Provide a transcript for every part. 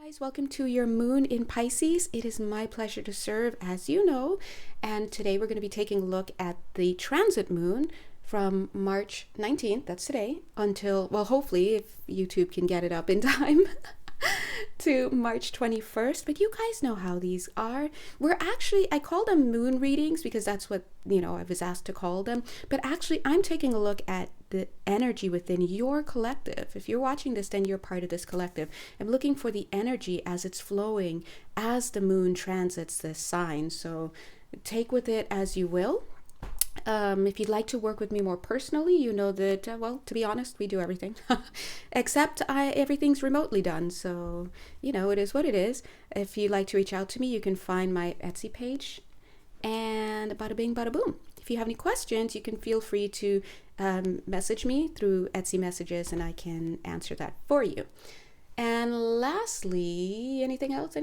Guys, welcome to your moon in Pisces. It is my pleasure to serve, as you know, and today we're going to be taking a look at the transit moon from March 19th, that's today, until, well, hopefully, if YouTube can get it up in time, to March 21st. But you guys know how these are. I call them moon readings because that's what, I was asked to call them. But actually, I'm taking a look at the energy within your collective. If you're watching this, then you're part of this collective. I'm looking for the energy as it's flowing as the moon transits this sign. So take with it as you will. If you'd like to work with me more personally, you know that, to be honest, we do everything. Except everything's remotely done. So, it is what it is. If you'd like to reach out to me, you can find my Etsy page. And bada bing, bada boom. If you have any questions, you can feel free to message me through Etsy messages and I can answer that for you. And lastly, anything else?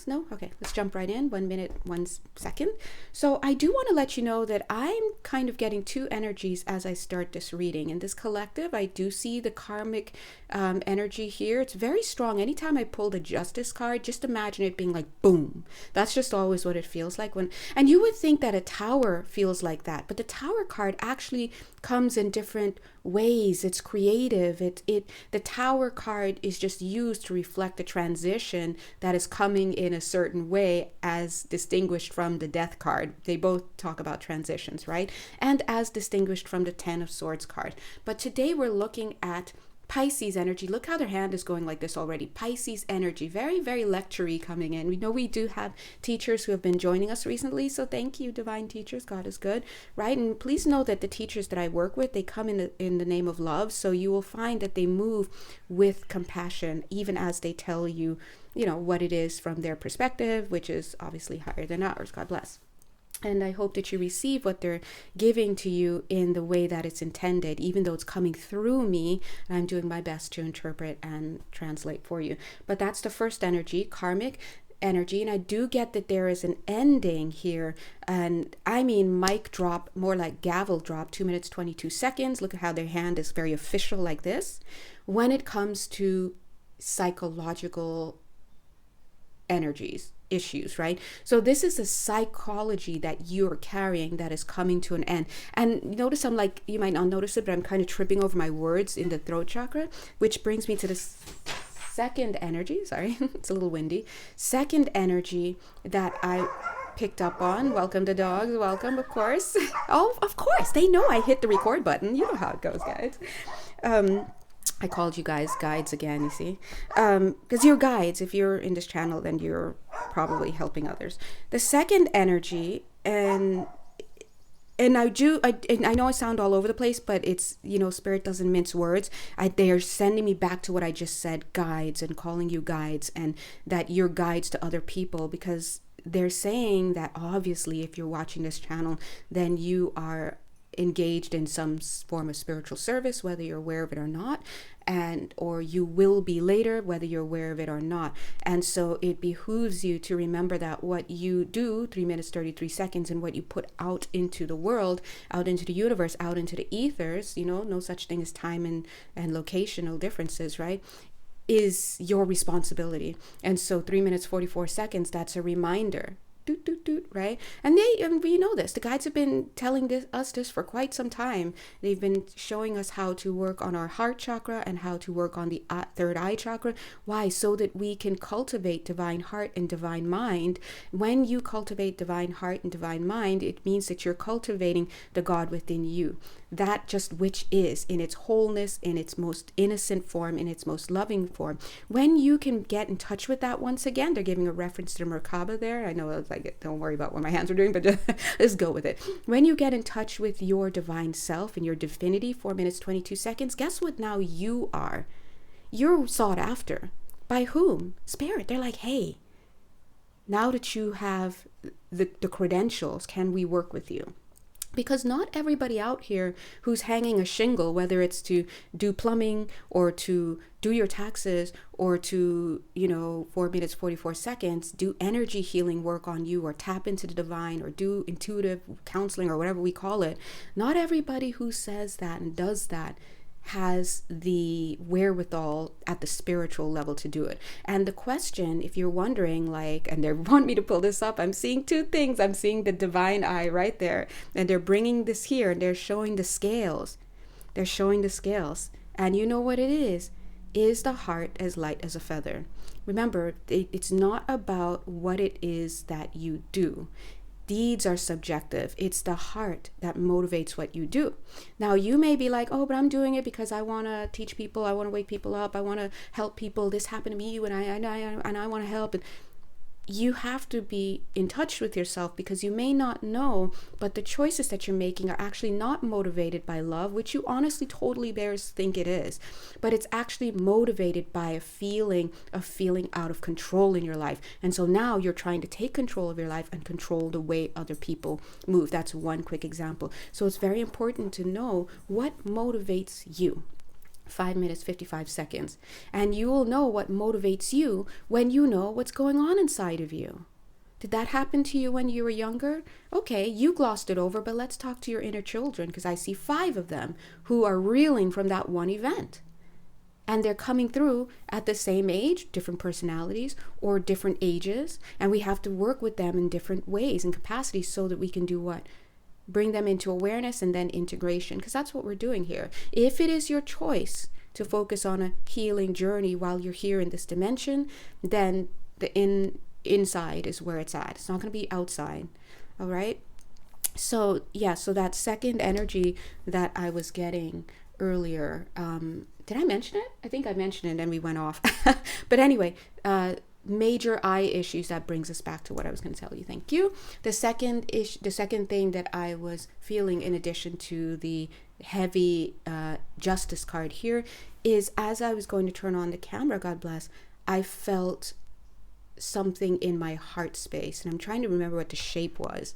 No? Okay, let's jump right in. 1 minute, 1 second. So I do want to let you know that I'm kind of getting two energies as I start this reading. In this collective, I do see the karmic energy here. It's very strong. Anytime I pull the Justice card, just imagine it being like boom. That's just always what it feels like and you would think that a Tower feels like that, but the Tower card actually comes in different ways. It's creative. The Tower card is just used to reflect the transition that is coming in a certain way, as distinguished from the Death card. They both talk about transitions, right? And as distinguished from the Ten of Swords card. But today we're looking at Pisces energy. Look how their hand is going like this already. Pisces energy, very, very lecture-y coming in. We know we do have teachers who have been joining us recently, so thank you, divine teachers. God is good, right? And please know that the teachers that I work with, they come in the name of love, so you will find that they move with compassion, even as they tell you, what it is from their perspective, which is obviously higher than ours. God bless. And I hope that you receive what they're giving to you in the way that it's intended, even though it's coming through me, and I'm doing my best to interpret and translate for you. But that's the first energy, karmic energy. And I do get that there is an ending here. And I mean, mic drop, more like gavel drop, 2 minutes, 22 seconds. Look at how their hand is very official like this. When it comes to psychological energies, issues, right? So this is a psychology that you're carrying that is coming to an end. And notice you might not notice it, but I'm kind of tripping over my words in the throat chakra, which brings me to the second energy. Sorry, it's a little windy. Second energy that I picked up on. Welcome the dogs. Welcome, of course. Oh, of course. They know I hit the record button. You know how it goes, guys. I called you guys guides again, you see, because you're guides. If you're in this channel, then you're probably helping others. The second energy, and I know I sound all over the place, but it's, Spirit doesn't mince words. They are sending me back to what I just said, guides, and calling you guides, and that you're guides to other people, because they're saying that obviously if you're watching this channel, then you are engaged in some form of spiritual service, whether you're aware of it or not, or you will be later, whether you're aware of it or not. And so it behooves you to remember that what you do, 3 minutes 33 seconds, and what you put out into the world, out into the universe, out into the ethers, no such thing as time and locational differences, right, is your responsibility. And so 3 minutes 44 seconds, that's a reminder. Doot, doot, doot, right? And we know this. The guides have been telling us this for quite some time. They've been showing us how to work on our heart chakra and how to work on the third eye chakra. Why? So that we can cultivate divine heart and divine mind. When you cultivate divine heart and divine mind, it means that you're cultivating the God within you. That just which is in its wholeness, in its most innocent form, in its most loving form. When you can get in touch with that, once again, they're giving a reference to Merkaba there. I know it's like, don't worry about what my hands are doing, but just go with it. When you get in touch with your divine self and your divinity, 4 minutes, 22 seconds, guess what now you are? You're sought after. By whom? Spirit. They're like, hey, now that you have the credentials, can we work with you? Because not everybody out here who's hanging a shingle, whether it's to do plumbing or to do your taxes or to, 4 minutes, 44 seconds, do energy healing work on you or tap into the divine or do intuitive counseling or whatever we call it. Not everybody who says that and does that has the wherewithal at the spiritual level to do it. And the question, if you're wondering, like, and they want me to pull this up, I'm seeing two things. I'm seeing the divine eye right there, and they're bringing this here, and they're showing the scales. They're showing the scales. And you know what it is the heart as light as a feather. Remember, it's not about what it is that you do. Deeds are subjective. It's the heart that motivates what you do. Now, you may be like, oh, but I'm doing it because I want to teach people. I want to wake people up. I want to help people. This happened to me, and I want to help. And you have to be in touch with yourself, because you may not know, but the choices that you're making are actually not motivated by love, which you honestly totally bears think it is, but it's actually motivated by a feeling of feeling out of control in your life. And so now you're trying to take control of your life and control the way other people move. That's one quick example. So it's very important to know what motivates you. 5 minutes, 55 seconds. And you will know what motivates you when you know what's going on inside of you. Did that happen to you when you were younger? Okay, you glossed it over, but let's talk to your inner children, because I see 5 of them who are reeling from that one event. And they're coming through at the same age, different personalities, or different ages. And we have to work with them in different ways and capacities so that we can do what? Bring them into awareness and then integration, because that's what we're doing here. If it is your choice to focus on a healing journey while you're here in this dimension, then the inside is where it's at. It's not going to be outside. All right. So yeah, so that second energy that I was getting earlier, did I mention it? I think I mentioned it and we went off. But anyway, major eye issues. That brings us back to what I was going to tell you. Thank you. The second thing that I was feeling, in addition to the heavy justice card here, is as I was going to turn on the camera, God bless, I felt something in my heart space, and I'm trying to remember what the shape was.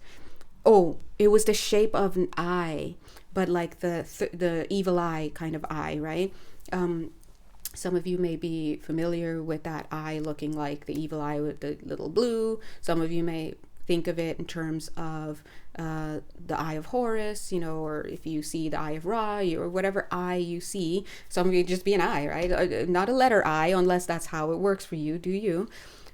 Oh, it was the shape of an eye, but like the evil eye kind of eye, right? Some of you may be familiar with that eye looking like the evil eye with the little blue. Some of you may think of it in terms of the eye of Horus, or if you see the eye of Ra, or whatever eye you see. Some of you just be an eye, right? Not a letter I, unless that's how it works for you. Do you?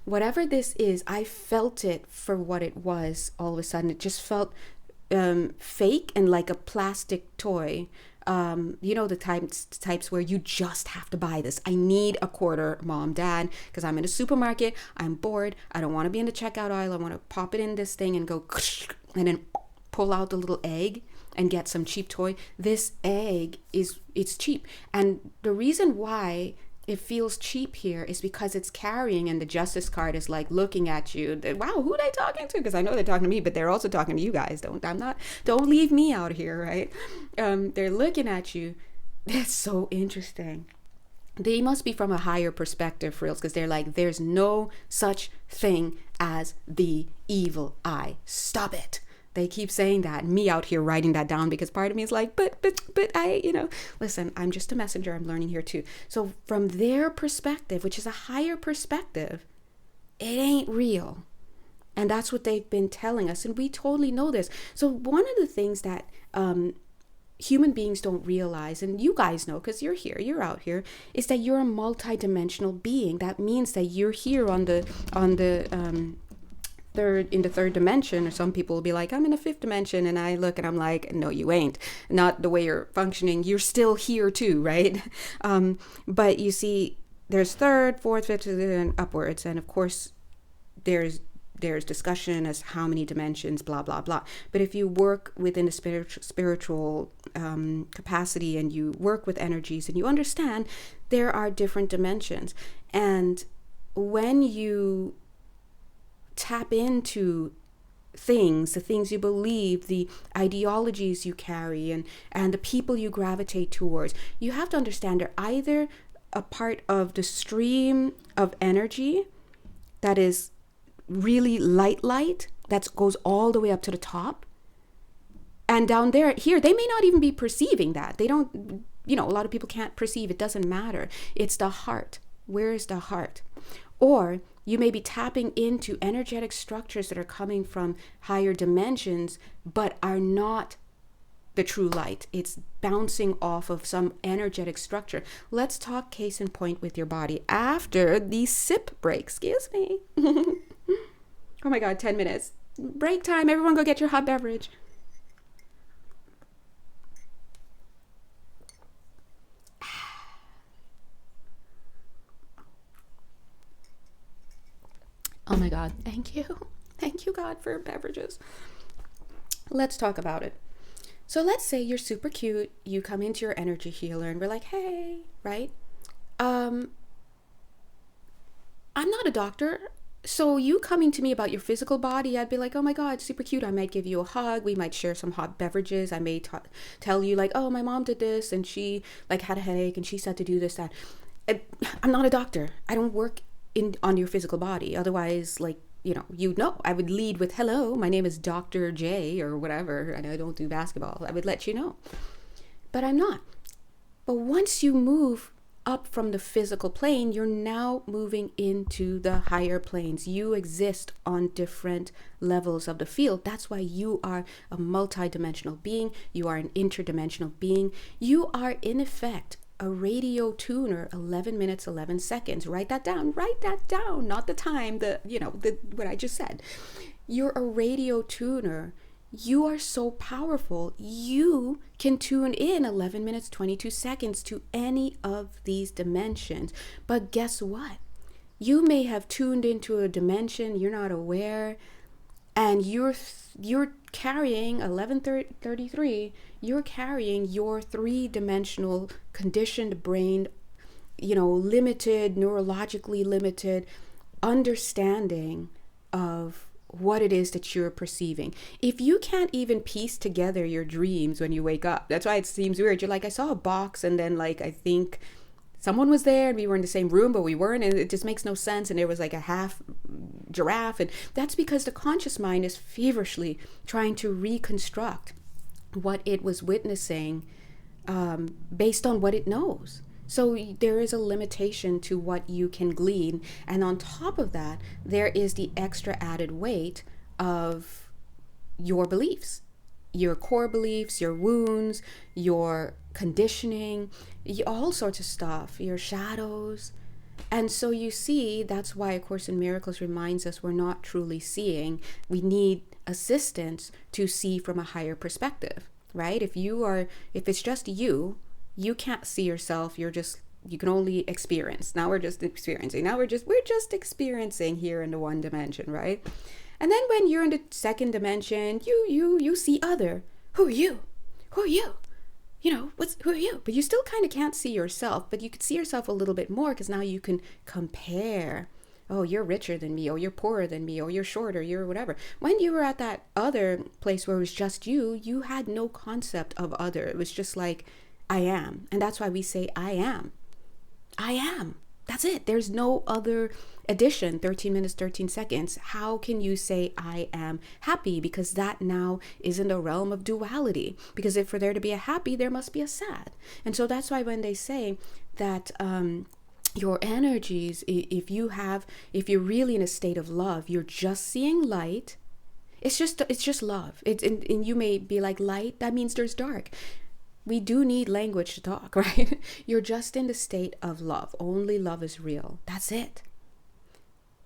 Whatever this is, I felt it for what it was. All of a sudden, it just felt fake and like a plastic toy. The types where you just have to buy this. I need a quarter, mom, dad, because I'm in a supermarket. I'm bored. I don't want to be in the checkout aisle. I want to pop it in this thing and go and then pull out the little egg and get some cheap toy. This egg it's cheap. And the reason why it feels cheap here is because it's carrying, and the justice card is like looking at you. Wow, who are they talking to? Because I know they're talking to me, but they're also talking to you guys. Don't leave me out here, right? They're looking at you. That's so interesting. They must be from a higher perspective, for real, because they're like, there's no such thing as the evil eye. Stop it. They keep saying that, and me out here writing that down, because part of me is like, but I, listen, I'm just a messenger. I'm learning here too. So from their perspective, which is a higher perspective, it ain't real. And that's what they've been telling us. And we totally know this. So one of the things that human beings don't realize, and you guys know because you're here, you're out here, is that you're a multidimensional being. That means that you're here in the third dimension, or some people will be like, I'm in the 5th dimension, and I look and I'm like, no, you ain't. Not the way you're functioning. You're still here too, right? But you see, there's 3rd, 4th, 5th, and upwards, and of course there's discussion as how many dimensions, blah blah blah. But if you work within a spiritual capacity, and you work with energies, and you understand there are different dimensions, and when you tap into the things you believe, the ideologies you carry, and the people you gravitate towards, you have to understand they're either a part of the stream of energy that is really light that goes all the way up to the top, and down here they may not even be perceiving that. They don't, a lot of people can't perceive. It doesn't matter. It's the heart. Where is the heart? Or you may be tapping into energetic structures that are coming from higher dimensions, but are not the true light. It's bouncing off of some energetic structure. Let's talk case in point with your body after the sip break. Excuse me. Oh my God, 10 minutes. Break time. Everyone go get your hot beverage. Oh my God. Thank you. Thank you, God, for beverages. Let's talk about it. So let's say you're super cute. You come into your energy healer and we're like, hey, right? I'm not a doctor. So you coming to me about your physical body, I'd be like, oh my God, super cute. I might give you a hug. We might share some hot beverages. I may tell you like, oh, my mom did this and she like had a headache and she said to do this, that. I'm not a doctor. I don't work on your physical body. Otherwise, like, I would lead with, hello, my name is Dr. J or whatever, and I don't do basketball. I would let you know. But I'm not. But once you move up from the physical plane, you're now moving into the higher planes. You exist on different levels of the field. That's why you are a multidimensional being. You are an interdimensional being. You are, in effect, a radio tuner, 11 minutes, 11 seconds. Write that down, not the time, what I just said. You're a radio tuner. You are so powerful. You can tune in 11 minutes, 22 seconds to any of these dimensions. But guess what? You may have tuned into a dimension you're not aware, and you're carrying 1133, you're carrying your three-dimensional conditioned brain, limited, neurologically limited understanding of what it is that you're perceiving. If you can't even piece together your dreams when you wake up, that's why it seems weird. You're like, I saw a box and then like, I think someone was there and we were in the same room, but we weren't, and it just makes no sense. And there was like a half giraffe. And that's because the conscious mind is feverishly trying to reconstruct what it was witnessing based on what it knows. So there is a limitation to what you can glean. And on top of that, there is the extra added weight of your beliefs, your core beliefs, your wounds, your conditioning, all sorts of stuff, your shadows. And so you see, that's why A Course in Miracles reminds us we're not truly seeing. We need assistance to see from a higher perspective, right? If it's just you can't see yourself. You can only experience. Now we're just experiencing. We're just experiencing here in the one dimension, right? And then when you're in the second dimension, you see other. Who are you? Who are you? Who are you? But you still kind of can't see yourself, but you could see yourself a little bit more because now you can compare. Oh, you're richer than me, or you're poorer than me, or you're shorter, you're whatever. When you were at that other place where it was just you had no concept of other. It was just like, I am. And that's why we say, I am. I am. That's it. There's no other addition. 13 minutes, 13 seconds. How can you say I am happy? Because that now is in the realm of duality. Because if for there to be a happy, there must be a sad. And so that's why when they say that your energies, if you're really in a state of love, you're just seeing light. It's just love. And you may be like, light, that means there's dark. We do need language to talk, right? You're just in the state of love. Only love is real. That's it.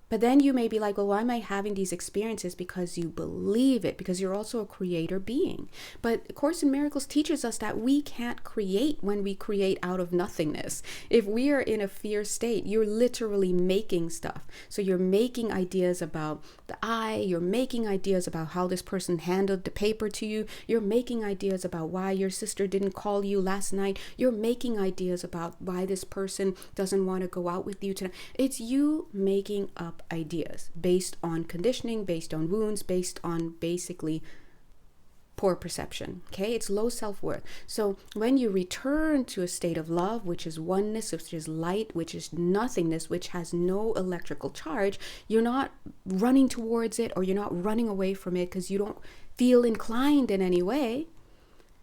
But then you may be like, well, why am I having these experiences? Because you believe it, because you're also a creator being. But A Course in Miracles teaches us that we can't create when we create out of nothingness. If we are in a fear state, you're literally making stuff. So you're making ideas about the I, you're making ideas about how this person handled the paper to you, you're making ideas about why your sister didn't call you last night, you're making ideas about why this person doesn't want to go out with you tonight. It's you making up ideas based on conditioning, based on wounds, based on basically poor perception. Okay, it's low self-worth. So when you return to a state of love, which is oneness, which is light, which is nothingness, which has no electrical charge, you're not running towards it, or you're not running away from it because you don't feel inclined in any way.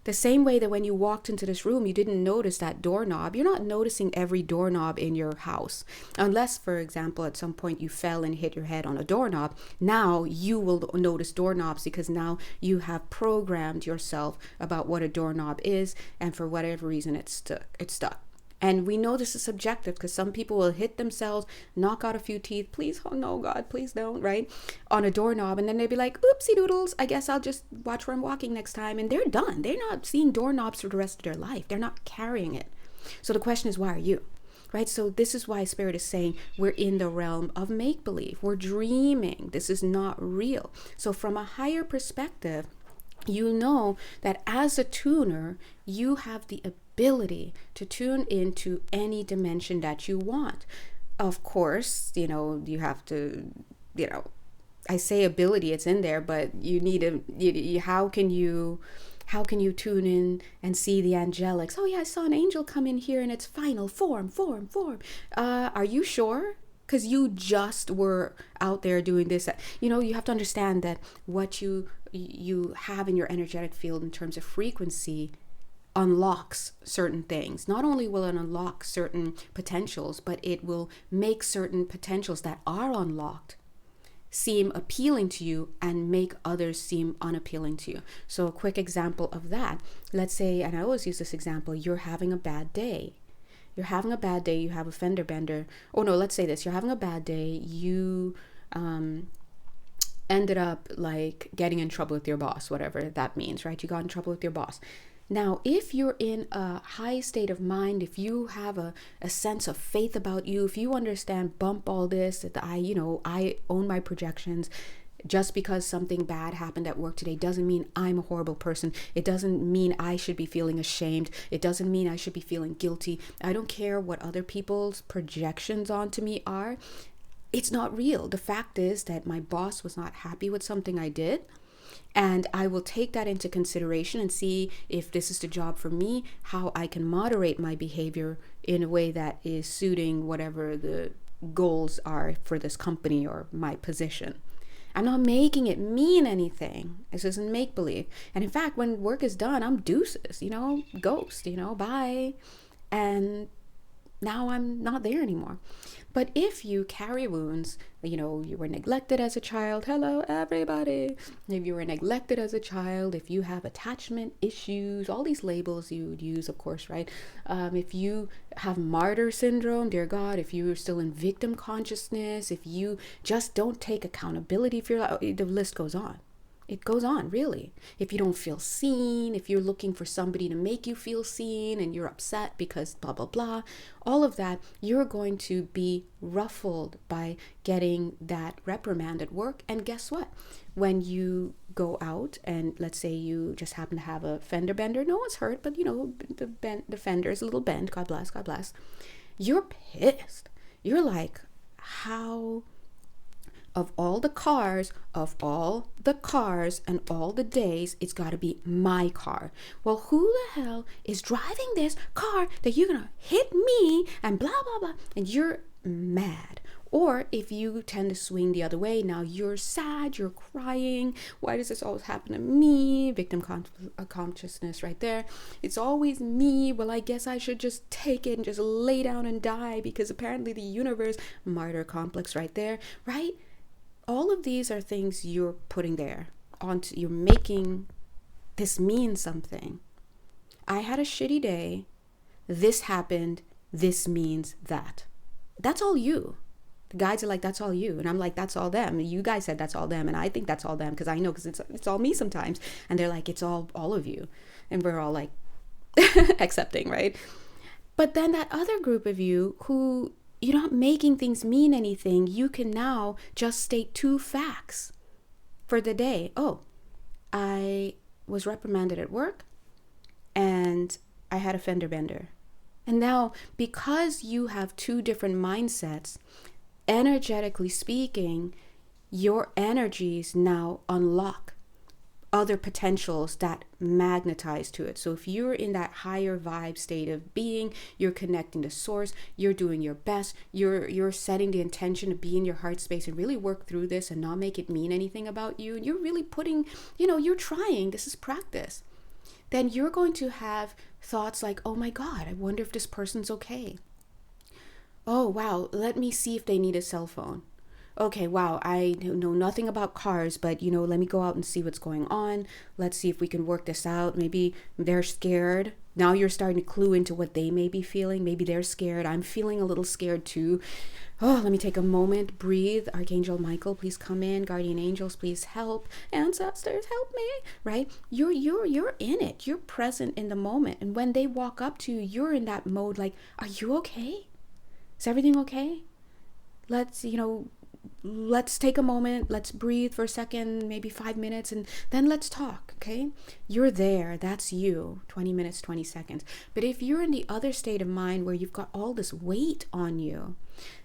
The same way that when you walked into this room, you didn't notice that doorknob. You're not noticing every doorknob in your house. Unless, for example, at some point you fell and hit your head on a doorknob. Now you will notice doorknobs because now you have programmed yourself about what a doorknob is, and for whatever reason it's stuck. And we know this is subjective because some people will hit themselves, knock out a few teeth, please, oh no, God, please don't, right? On a doorknob. And then they'd be like, oopsie doodles, I guess I'll just watch where I'm walking next time. And they're done. They're not seeing doorknobs for the rest of their life. They're not carrying it. So the question is, why are you? Right? So this is why Spirit is saying we're in the realm of make-believe. We're dreaming. This is not real. So from a higher perspective, you know that as a tuner, you have the ability to tune into any dimension that you want. Of course, you have to, I say ability, it's in there, but you need how can you tune in and see the angelics? Oh yeah, I saw an angel come in here in its final form. Are you sure? Because you just were out there doing this. You have to understand that what you have in your energetic field in terms of frequency unlocks certain things. Not only will it unlock certain potentials, but it will make certain potentials that are unlocked seem appealing to you and make others seem unappealing to you. So a quick example of that, let's say, and I always use this example, you're having a bad day. You have a fender bender. Oh no, let's say this. You're having a bad day. You ended up like getting in trouble with your boss, whatever that means, right? You got in trouble with your boss. Now, if you're in a high state of mind, if you have a sense of faith about you, if you understand, bump all this, that I own my projections. Just because something bad happened at work today doesn't mean I'm a horrible person. It doesn't mean I should be feeling ashamed. It doesn't mean I should be feeling guilty. I don't care what other people's projections onto me are. It's not real. The fact is that my boss was not happy with something I did. And I will take that into consideration and see if this is the job for me, how I can moderate my behavior in a way that is suiting whatever the goals are for this company or my position. I'm not making it mean anything. This isn't make-believe. And in fact, when work is done, I'm deuces, ghost, bye. And now I'm not there anymore. But if you carry wounds, you were neglected as a child. Hello, everybody. If you were neglected as a child, if you have attachment issues, all these labels you would use, of course, right? If you have martyr syndrome, dear God, if you're still in victim consciousness, if you just don't take accountability for your life, the list goes on. It goes on, really. If you don't feel seen, if you're looking for somebody to make you feel seen and you're upset because blah, blah, blah, all of that, you're going to be ruffled by getting that reprimand at work. And guess what? When you go out and let's say you just happen to have a fender bender, no one's hurt, but the fender is a little bent, God bless. You're pissed. You're like, how... Of all the cars and all the days, it's got to be my car. Well, who the hell is driving this car that you're going to hit me and blah, blah, blah. And you're mad. Or if you tend to swing the other way, now you're sad, you're crying. Why does this always happen to me? Victim consciousness right there. It's always me. Well, I guess I should just take it and just lay down and die because apparently the universe, martyr complex right there, right? All of these are things you're putting there onto, you're making this mean something. I had a shitty day. This happened. This means that. That's all you. The guides are like, that's all you. And I'm like, that's all them. You guys said that's all them. And I think that's all them because I know because it's all me sometimes. And they're like, it's all of you. And we're all like accepting, right? But then that other group of you who... You're not making things mean anything. You can now just state 2 facts for the day. Oh, I was reprimanded at work and I had a fender bender. And now, because you have 2 different mindsets, energetically speaking, your energies now unlock other potentials that magnetize to it. So if you're in that higher vibe state of being, you're connecting to source, you're doing your best, you're setting the intention to be in your heart space and really work through this and not make it mean anything about you. You're really putting, you're trying. This is practice. then you're going to have thoughts like, oh my God, I wonder if this person's okay. Oh, wow, let me see if they need a cell phone. Okay, wow, I know nothing about cars, but let me go out and see what's going on. Let's see if we can work this out. Maybe they're scared. Now you're starting to clue into what they may be feeling. Maybe they're scared. I'm feeling a little scared too. Oh, let me take a moment, breathe. Archangel Michael, please come in. Guardian angels, please help. Ancestors, help me. Right? You're in it. You're present in the moment. And when they walk up to you, you're in that mode like, are you okay? Is everything okay? Let's take a moment, let's breathe for a second, maybe 5 minutes, and then let's talk, okay? You're there, that's you, 20 minutes, 20 seconds. But if you're in the other state of mind where you've got all this weight on you,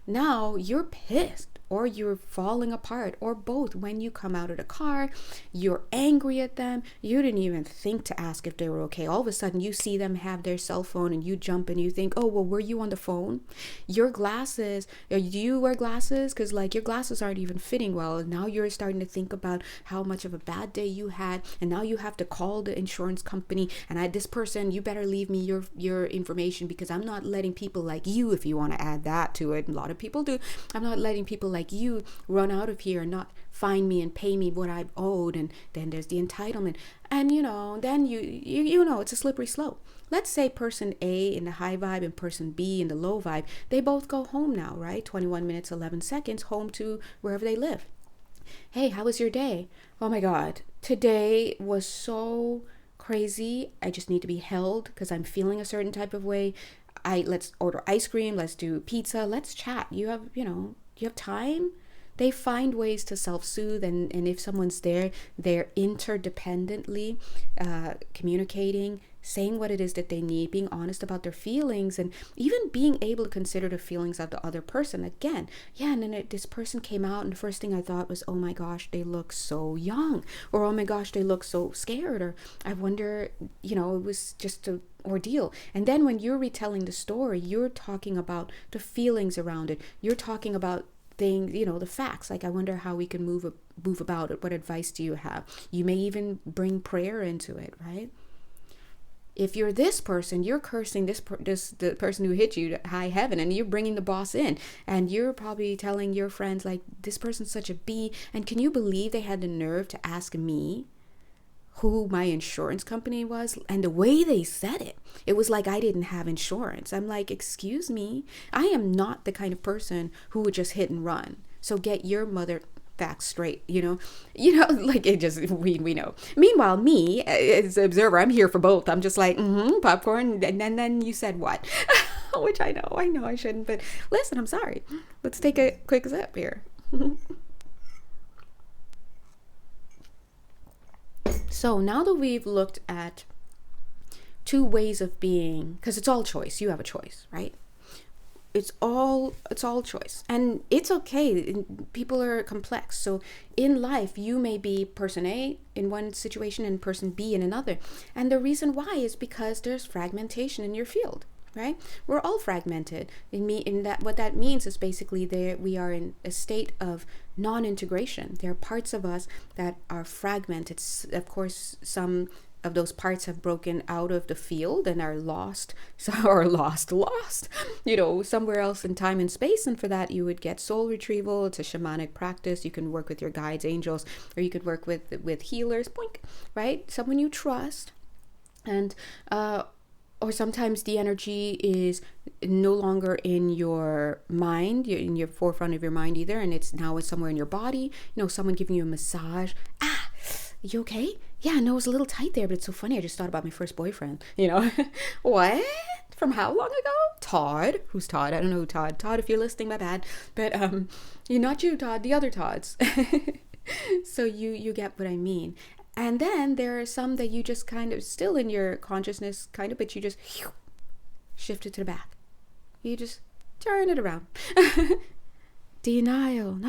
now you're pissed, or you're falling apart, or both. When you come out of the car, you're angry at them. You didn't even think to ask if they were okay. All of a sudden, you see them have their cell phone and you jump and you think, oh, well, were you on the phone? Your glasses, do you wear glasses? Because your glasses aren't even fitting well. And now you're starting to think about how much of a bad day you had. And now you have to call the insurance company. And this person, you better leave me your information, because I'm not letting people like you, if you want to add that to it. A lot of people do. I'm not letting people like you run out of here and not find me and pay me what I've owed. And then there's the entitlement, and then you know it's a slippery slope. Let's say person A in the high vibe and person B in the low vibe, they both go home now, right? 21 minutes 11 seconds home to wherever they live. Hey, how was your day? Oh my God, today was so crazy. I just need to be held because I'm feeling a certain type of way. Let's order ice cream, let's do pizza, let's chat. You have time. They find ways to self-soothe, and if someone's there, they're interdependently communicating, saying what it is that they need, being honest about their feelings, and even being able to consider the feelings of the other person. Again, and then this person came out, and the first thing I thought was, oh my gosh, they look so young, or oh my gosh, they look so scared, or I wonder, it was just a ordeal. And then when you're retelling the story, you're talking about the feelings around it. You're talking about things, the facts. Like, I wonder how we can move about it. What advice do you have? You may even bring prayer into it, right? If you're this person, you're cursing the person who hit you to high heaven, and you're bringing the boss in, and you're probably telling your friends like, this person's such a B, and can you believe they had the nerve to ask me who my insurance company was? And the way they said it was like I didn't have insurance. I'm like, excuse me, I am not the kind of person who would just hit and run. So get your mother facts straight, like it just, we know. Meanwhile, me as an observer, I'm here for both. I'm just like, popcorn, and then you said what? Which I know I shouldn't, but listen, I'm sorry. Let's take a quick sip here. So now that we've looked at two ways of being, because it's all choice, you have a choice, right? It's all choice, and it's okay. People are complex. So in life, you may be person A in one situation and person B in another. And the reason why is because there's fragmentation in your field, right? We're all fragmented. What that means is basically we are in a state of non-integration. There are parts of us that are fragmented. Of course, some of those parts have broken out of the field and are lost somewhere else in time and space. And for that, you would get soul retrieval. It's a shamanic practice. You can work with your guides, angels, or you could work with healers, boink, right? Someone you trust. And or sometimes the energy is no longer in your mind, in your forefront of your mind either, and it's somewhere in your body. Someone giving you a massage. You okay? Yeah, no, it was a little tight there, but it's so funny. I just thought about my first boyfriend. What? From how long ago? Todd. Who's Todd? I don't know who Todd. Todd, if you're listening, my bad. But you're not you, Todd. The other Todds. So you get what I mean. And then there are some that you just kind of still in your consciousness, kind of, but you just shift it to the back. You just turn it around. Denial.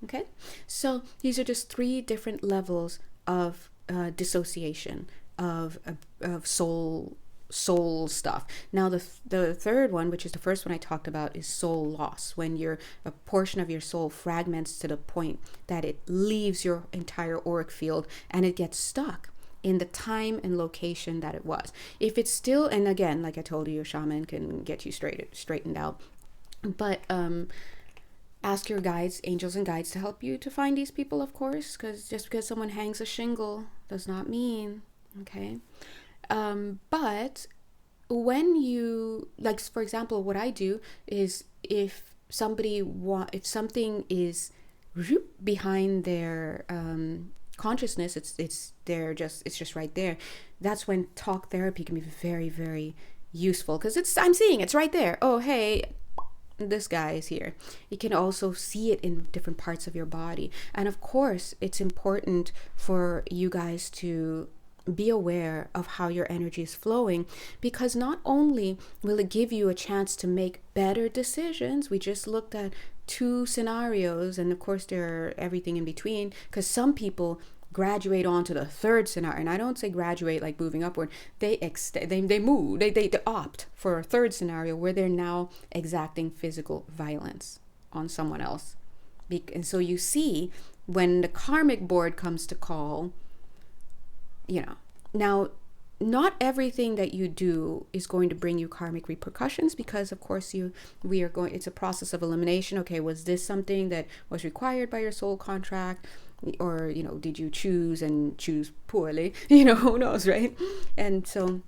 Okay? So these are just 3 different levels of dissociation, of soul stuff. Now the third one, which is the first one I talked about, is soul loss, when a portion of your soul fragments to the point that it leaves your entire auric field and it gets stuck in the time and location that it was. If it's still, and again, like I told you, a shaman can get you straightened out. But ask your guides, angels and guides, to help you to find these people, of course, because just because someone hangs a shingle does not mean, okay? But when you, like, for example, what I do is if something is behind their consciousness, it's just right there. That's when talk therapy can be very, very useful, because I'm seeing it's right there. Oh, hey, this guy is here. You can also see it in different parts of your body. And of course, it's important for you guys to be aware of how your energy is flowing, because not only will it give you a chance to make better decisions. We just looked at 2 scenarios, and of course there are everything in between, because some people graduate on to the 3rd scenario. And I don't say graduate like moving upward. They move, they opt for a 3rd scenario where they're now exacting physical violence on someone else. And so you see, when the karmic board comes to call, now not everything that you do is going to bring you karmic repercussions, because of course it's a process of elimination. Okay, was this something that was required by your soul contract, or did you choose poorly? Who knows, right? And so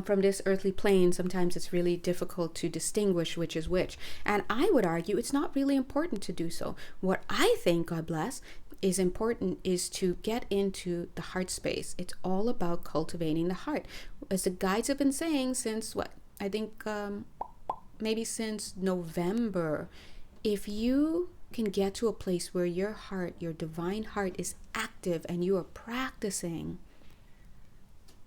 from this earthly plane, sometimes it's really difficult to distinguish which is which, and I would argue it's not really important to do so. What I think, God bless, is important is to get into the heart space. It's all about cultivating the heart, as the guides have been saying since I think maybe since November. If you can get to a place where your heart, your divine heart, is active, and you are practicing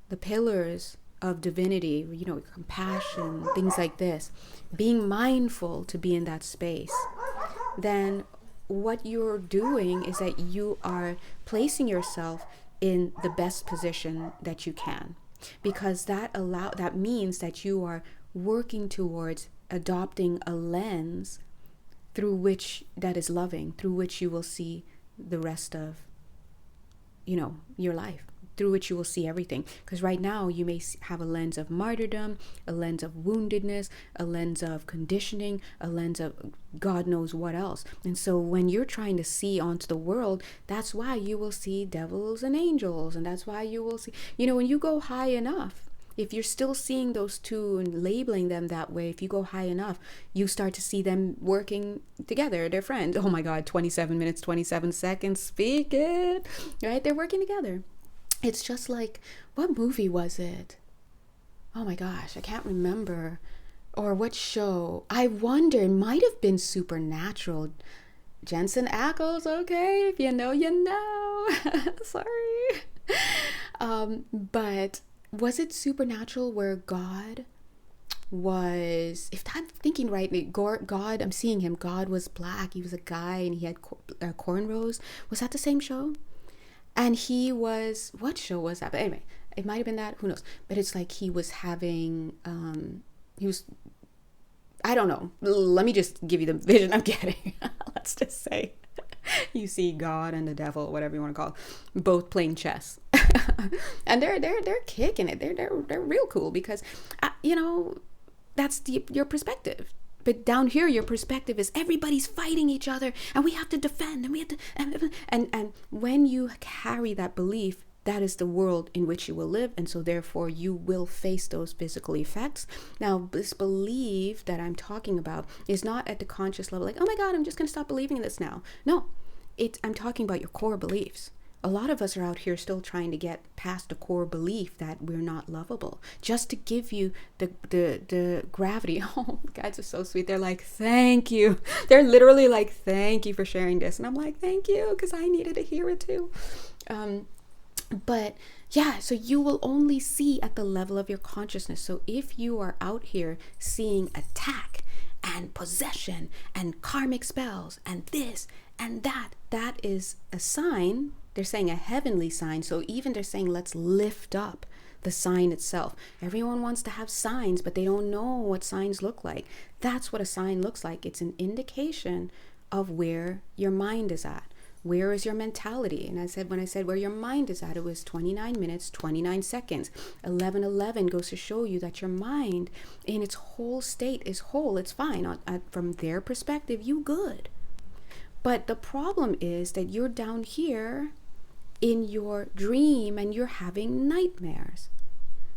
the pillars of divinity, compassion, things like this, being mindful to be in that space, then what you're doing is that you are placing yourself in the best position that you can, because that means that you are working towards adopting a lens through which that is loving, through which you will see the rest of your life, through which you will see everything. Because right now you may have a lens of martyrdom, a lens of woundedness, a lens of conditioning, a lens of God knows what else. And so when you're trying to see onto the world, that's why you will see devils and angels, and that's why you will see, when you go high enough, if you're still seeing those two and labeling them that way, if you go high enough, you start to see them working together. They're friends. Oh my God, 27 minutes, 27 seconds, speak it, right? They're working together. It's just like, what movie was it? Oh my gosh, I can't remember. Or what show? I wonder, it might have been Supernatural. Jensen Ackles, okay, if you know, you know. Sorry. But was it Supernatural where God was, if I'm thinking rightly, God, I'm seeing him, God was black, he was a guy, and he had cornrows. Was that the same show? And he was, what show was that? But anyway, it might have been that, who knows. But it's like he was having, I don't know. Let me just give you the vision I'm getting. Let's just say you see God and the devil, whatever you want to call it, both playing chess. And they're kicking it. They're real cool, because, that's your perspective. But down here, your perspective is everybody's fighting each other, and we have to defend, and we have to, and when you carry that belief, that is the world in which you will live, and so therefore you will face those physical effects. Now, this belief that I'm talking about is not at the conscious level, like, oh my God, I'm just going to stop believing this now. No, I'm talking about your core beliefs. A lot of us are out here still trying to get past the core belief that we're not lovable, just to give you the gravity. Oh, guys are so sweet. They're like, thank you. They're literally like, thank you for sharing this. And I'm like, thank you, because I needed to hear it too. But yeah, so you will only see at the level of your consciousness. So if you are out here seeing attack and possession and karmic spells and this and that, that is a sign. They're saying a heavenly sign. So even they're saying, let's lift up the sign itself. Everyone wants to have signs, but they don't know what signs look like. That's what a sign looks like. It's an indication of where your mind is at. Where is your mentality? And when I said where your mind is at, it was 29 minutes, 29 seconds. 11:11 goes to show you that your mind in its whole state is whole. It's fine. From their perspective, you good. But the problem is that you're down here in your dream and you're having nightmares.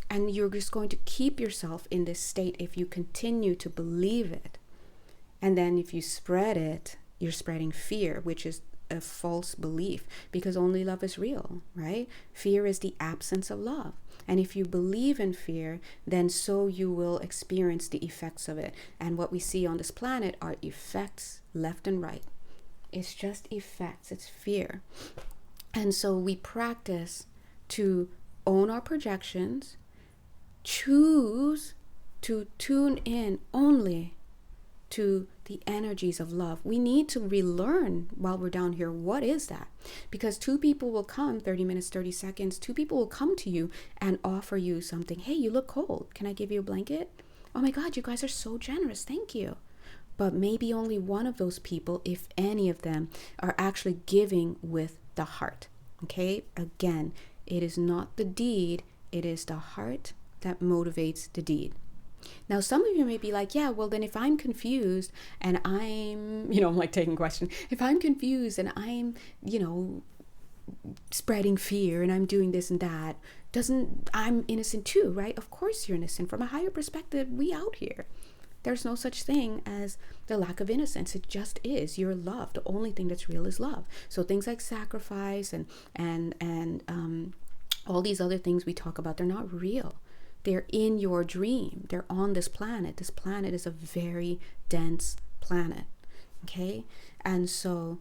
And you're just going to keep yourself in this state if you continue to believe it. And then if you spread it, you're spreading fear, which is a false belief, because only love is real, right? Fear is the absence of love. And if you believe in fear, then so you will experience the effects of it. And what we see on this planet are effects left and right. It's just effects, it's fear. And so we practice to own our projections, choose to tune in only to the energies of love. We need to relearn while we're down here, what is that? Because two people will come, 30 minutes, 30 seconds, two people will come to you and offer you something. Hey, you look cold. Can I give you a blanket? Oh my God, you guys are so generous. Thank you. But maybe only one of those people, if any of them, are actually giving with the heart. Okay? Again, it is not the deed, it is the heart that motivates the deed. Now, some of you may be like, yeah, well, then if I'm confused and I'm, I'm like taking questions. If I'm confused and I'm, spreading fear and I'm doing this and that, I'm innocent too, right? Of course you're innocent. From a higher perspective, we out here. There's no such thing as the lack of innocence. It just is. You're love. The only thing that's real is love. So things like sacrifice and all these other things we talk about, they're not real. They're in your dream. They're on this planet. This planet is a very dense planet. Okay? And so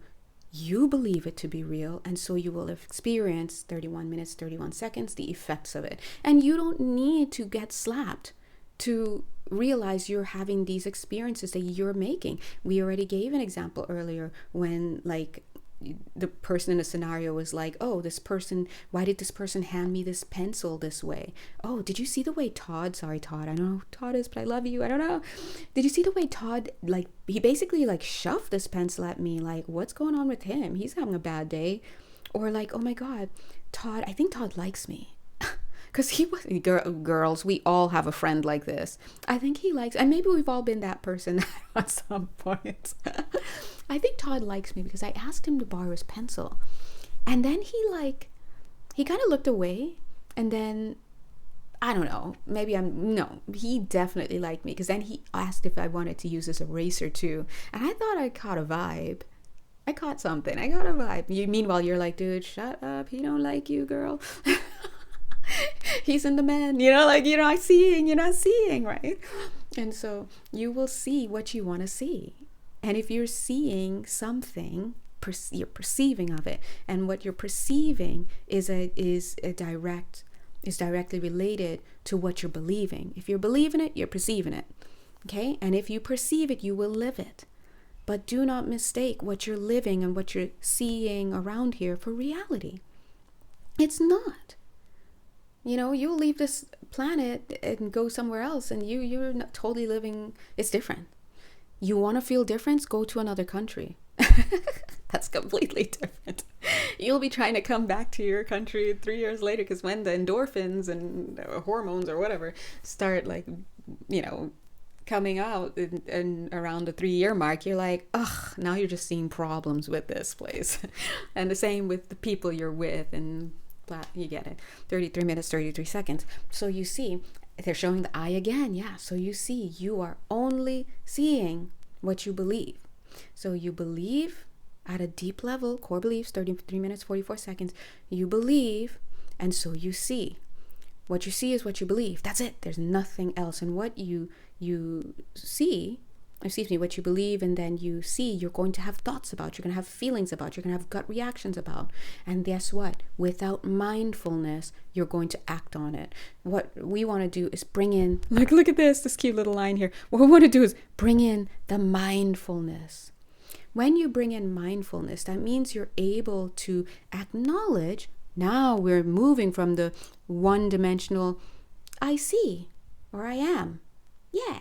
you believe it to be real, and so you will experience 31 minutes, 31 seconds, the effects of it. And you don't need to get slapped to realize you're having these experiences that you're making. We already gave an example earlier when the person in the scenario was like, oh, why did this person hand me this pencil this way? Oh, did you see the way Todd, I don't know who Todd is, but I love you, I don't know. Did you see the way Todd, he basically shoved this pencil at me, what's going on with him? He's having a bad day. Or oh my God, Todd, I think Todd likes me. Because he was, girls, we all have a friend like this. I think he likes, and maybe we've all been that person at some point. I think Todd likes me because I asked him to borrow his pencil. And then he kind of looked away. And then, I don't know, he definitely liked me. Because then he asked if I wanted to use his eraser too. And I thought I caught a vibe. I caught something. I got a vibe. Meanwhile, you're like, dude, shut up. He don't like you, girl. He's in the man, you're not seeing, right? And so you will see what you want to see. And if you're seeing something, you're perceiving of it. And what you're perceiving is directly related to what you're believing. If you're believing it, you're perceiving it. Okay? And if you perceive it, you will live it. But do not mistake what you're living and what you're seeing around here for reality. It's not. You'll leave this planet and go somewhere else, and you're not totally living. It's different. You want to feel difference? Go to another country. That's completely different. You'll be trying to come back to your country 3 years later, because when the endorphins and hormones or whatever start coming out and around the 3-year mark, you're like, ugh, now you're just seeing problems with this place. And the same with the people you're with, and you get it. 33 minutes, 33 seconds. So you see, they're showing the eye again. Yeah. So you see, you are only seeing what you believe. So you believe at a deep level, core beliefs, 33 minutes, 44 seconds. You believe, and so you see. What you see is what you believe. That's it. There's nothing else. And what you see, what you believe and then you see, you're going to have thoughts about, you're going to have feelings about, you're going to have gut reactions about. And guess what? Without mindfulness, you're going to act on it. What we want to do is bring in, look at this cute little line here. What we want to do is bring in the mindfulness. When you bring in mindfulness, that means you're able to acknowledge, now we're moving from the one-dimensional, I see, or I am. Yeah.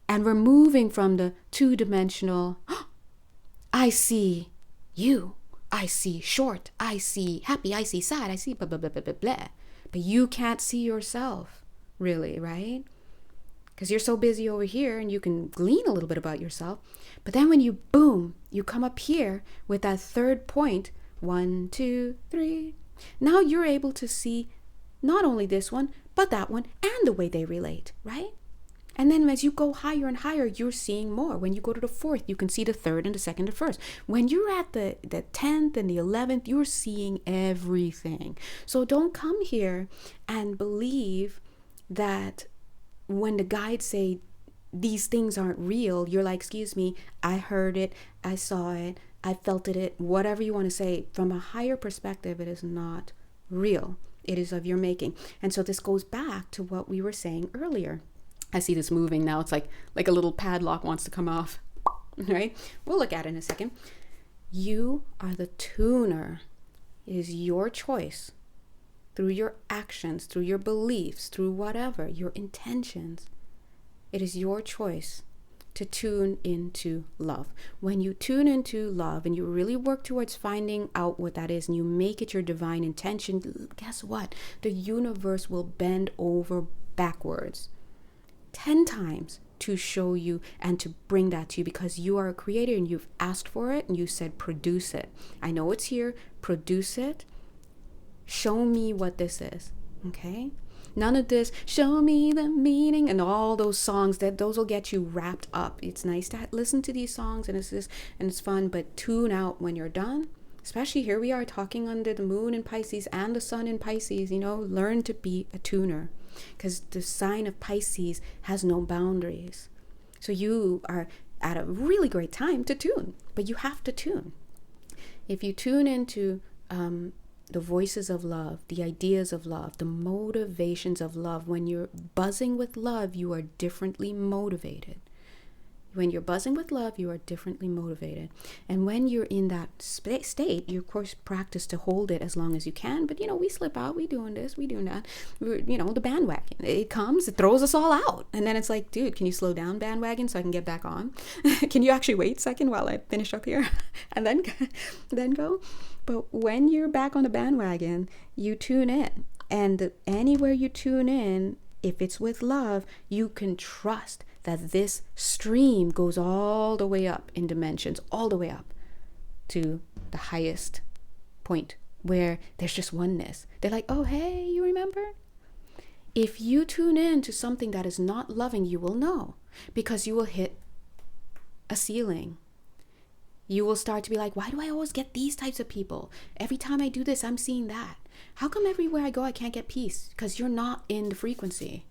And we're moving from the two-dimensional, I see, I see short, I see happy, I see sad, I see blah, blah, blah, blah, blah, blah. But you can't see yourself, really, right? Because you're so busy over here and you can glean a little bit about yourself. But then when you come up here with that third point, 1, 2, 3. Now you're able to see not only this one, but that one and the way they relate, right? And then as you go higher and higher, you're seeing more. When you go to the fourth, you can see the third and the second and first. When you're at the 10th and the 11th, you're seeing everything. So don't come here and believe that when the guides say these things aren't real, you're like, excuse me, I heard it, I saw it, I felt it, whatever you want to say. From a higher perspective, it is not real. It is of your making. And so this goes back to what we were saying earlier. I see this moving now. It's like a little padlock wants to come off, right? We'll look at it in a second. You are the tuner. It is your choice through your actions, through your beliefs, through whatever, your intentions. It is your choice to tune into love. When you tune into love and you really work towards finding out what that is and you make it your divine intention, guess what? The universe will bend over backwards 10 times to show you and to bring that to you, because you are a creator and you've asked for it and you said, produce it. I know it's here, produce it. Show me what this is, okay? None of this, show me the meaning, and all those songs, those will get you wrapped up. It's nice to listen to these songs and it's fun, but tune out when you're done. Especially here we are talking under the moon in Pisces and the sun in Pisces, learn to be a tuner, because the sign of Pisces has no boundaries. So you are at a really great time to tune, but you have to tune. If you tune into the voices of love, the ideas of love, the motivations of love, when you're buzzing with love, you are differently motivated. When you're buzzing with love, you are differently motivated. And when you're in that state, you of course practice to hold it as long as you can. But we slip out, we doing this, we doing that. The bandwagon, it comes, it throws us all out. And then it's like, dude, can you slow down, bandwagon, so I can get back on? Can you actually wait a second while I finish up here and then go? But when you're back on the bandwagon, you tune in. And anywhere you tune in, if it's with love, you can trust that this stream goes all the way up in dimensions, all the way up to the highest point where there's just oneness. They're like, oh, hey, you remember? If you tune in to something that is not loving, you will know, because you will hit a ceiling. You will start to be like, why do I always get these types of people? Every time I do this, I'm seeing that. How come everywhere I go, I can't get peace? Because you're not in the frequency.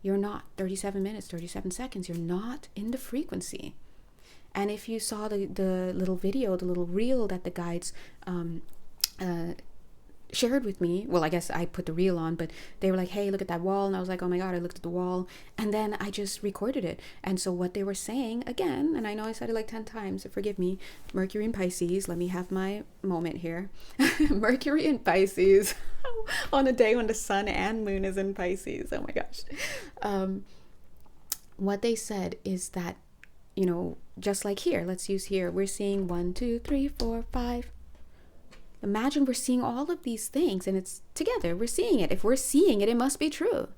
You're not. 37 minutes, 37 seconds. You're not in the frequency. And if you saw the little video, the little reel that the guides shared with me, well, I guess I put the reel on, but they were like, hey, look at that wall. And I was like, oh my God, I looked at the wall. And then I just recorded it. And so what they were saying, again, and I know I said it like 10 times, so forgive me, Mercury in Pisces, let me have my moment here. Mercury in Pisces on a day when the sun and moon is in Pisces. Oh my gosh. What they said is that, just like here, let's use here, we're seeing 1, 2, 3, 4, 5. Imagine we're seeing all of these things and it's together. We're seeing it. If we're seeing it, it must be true.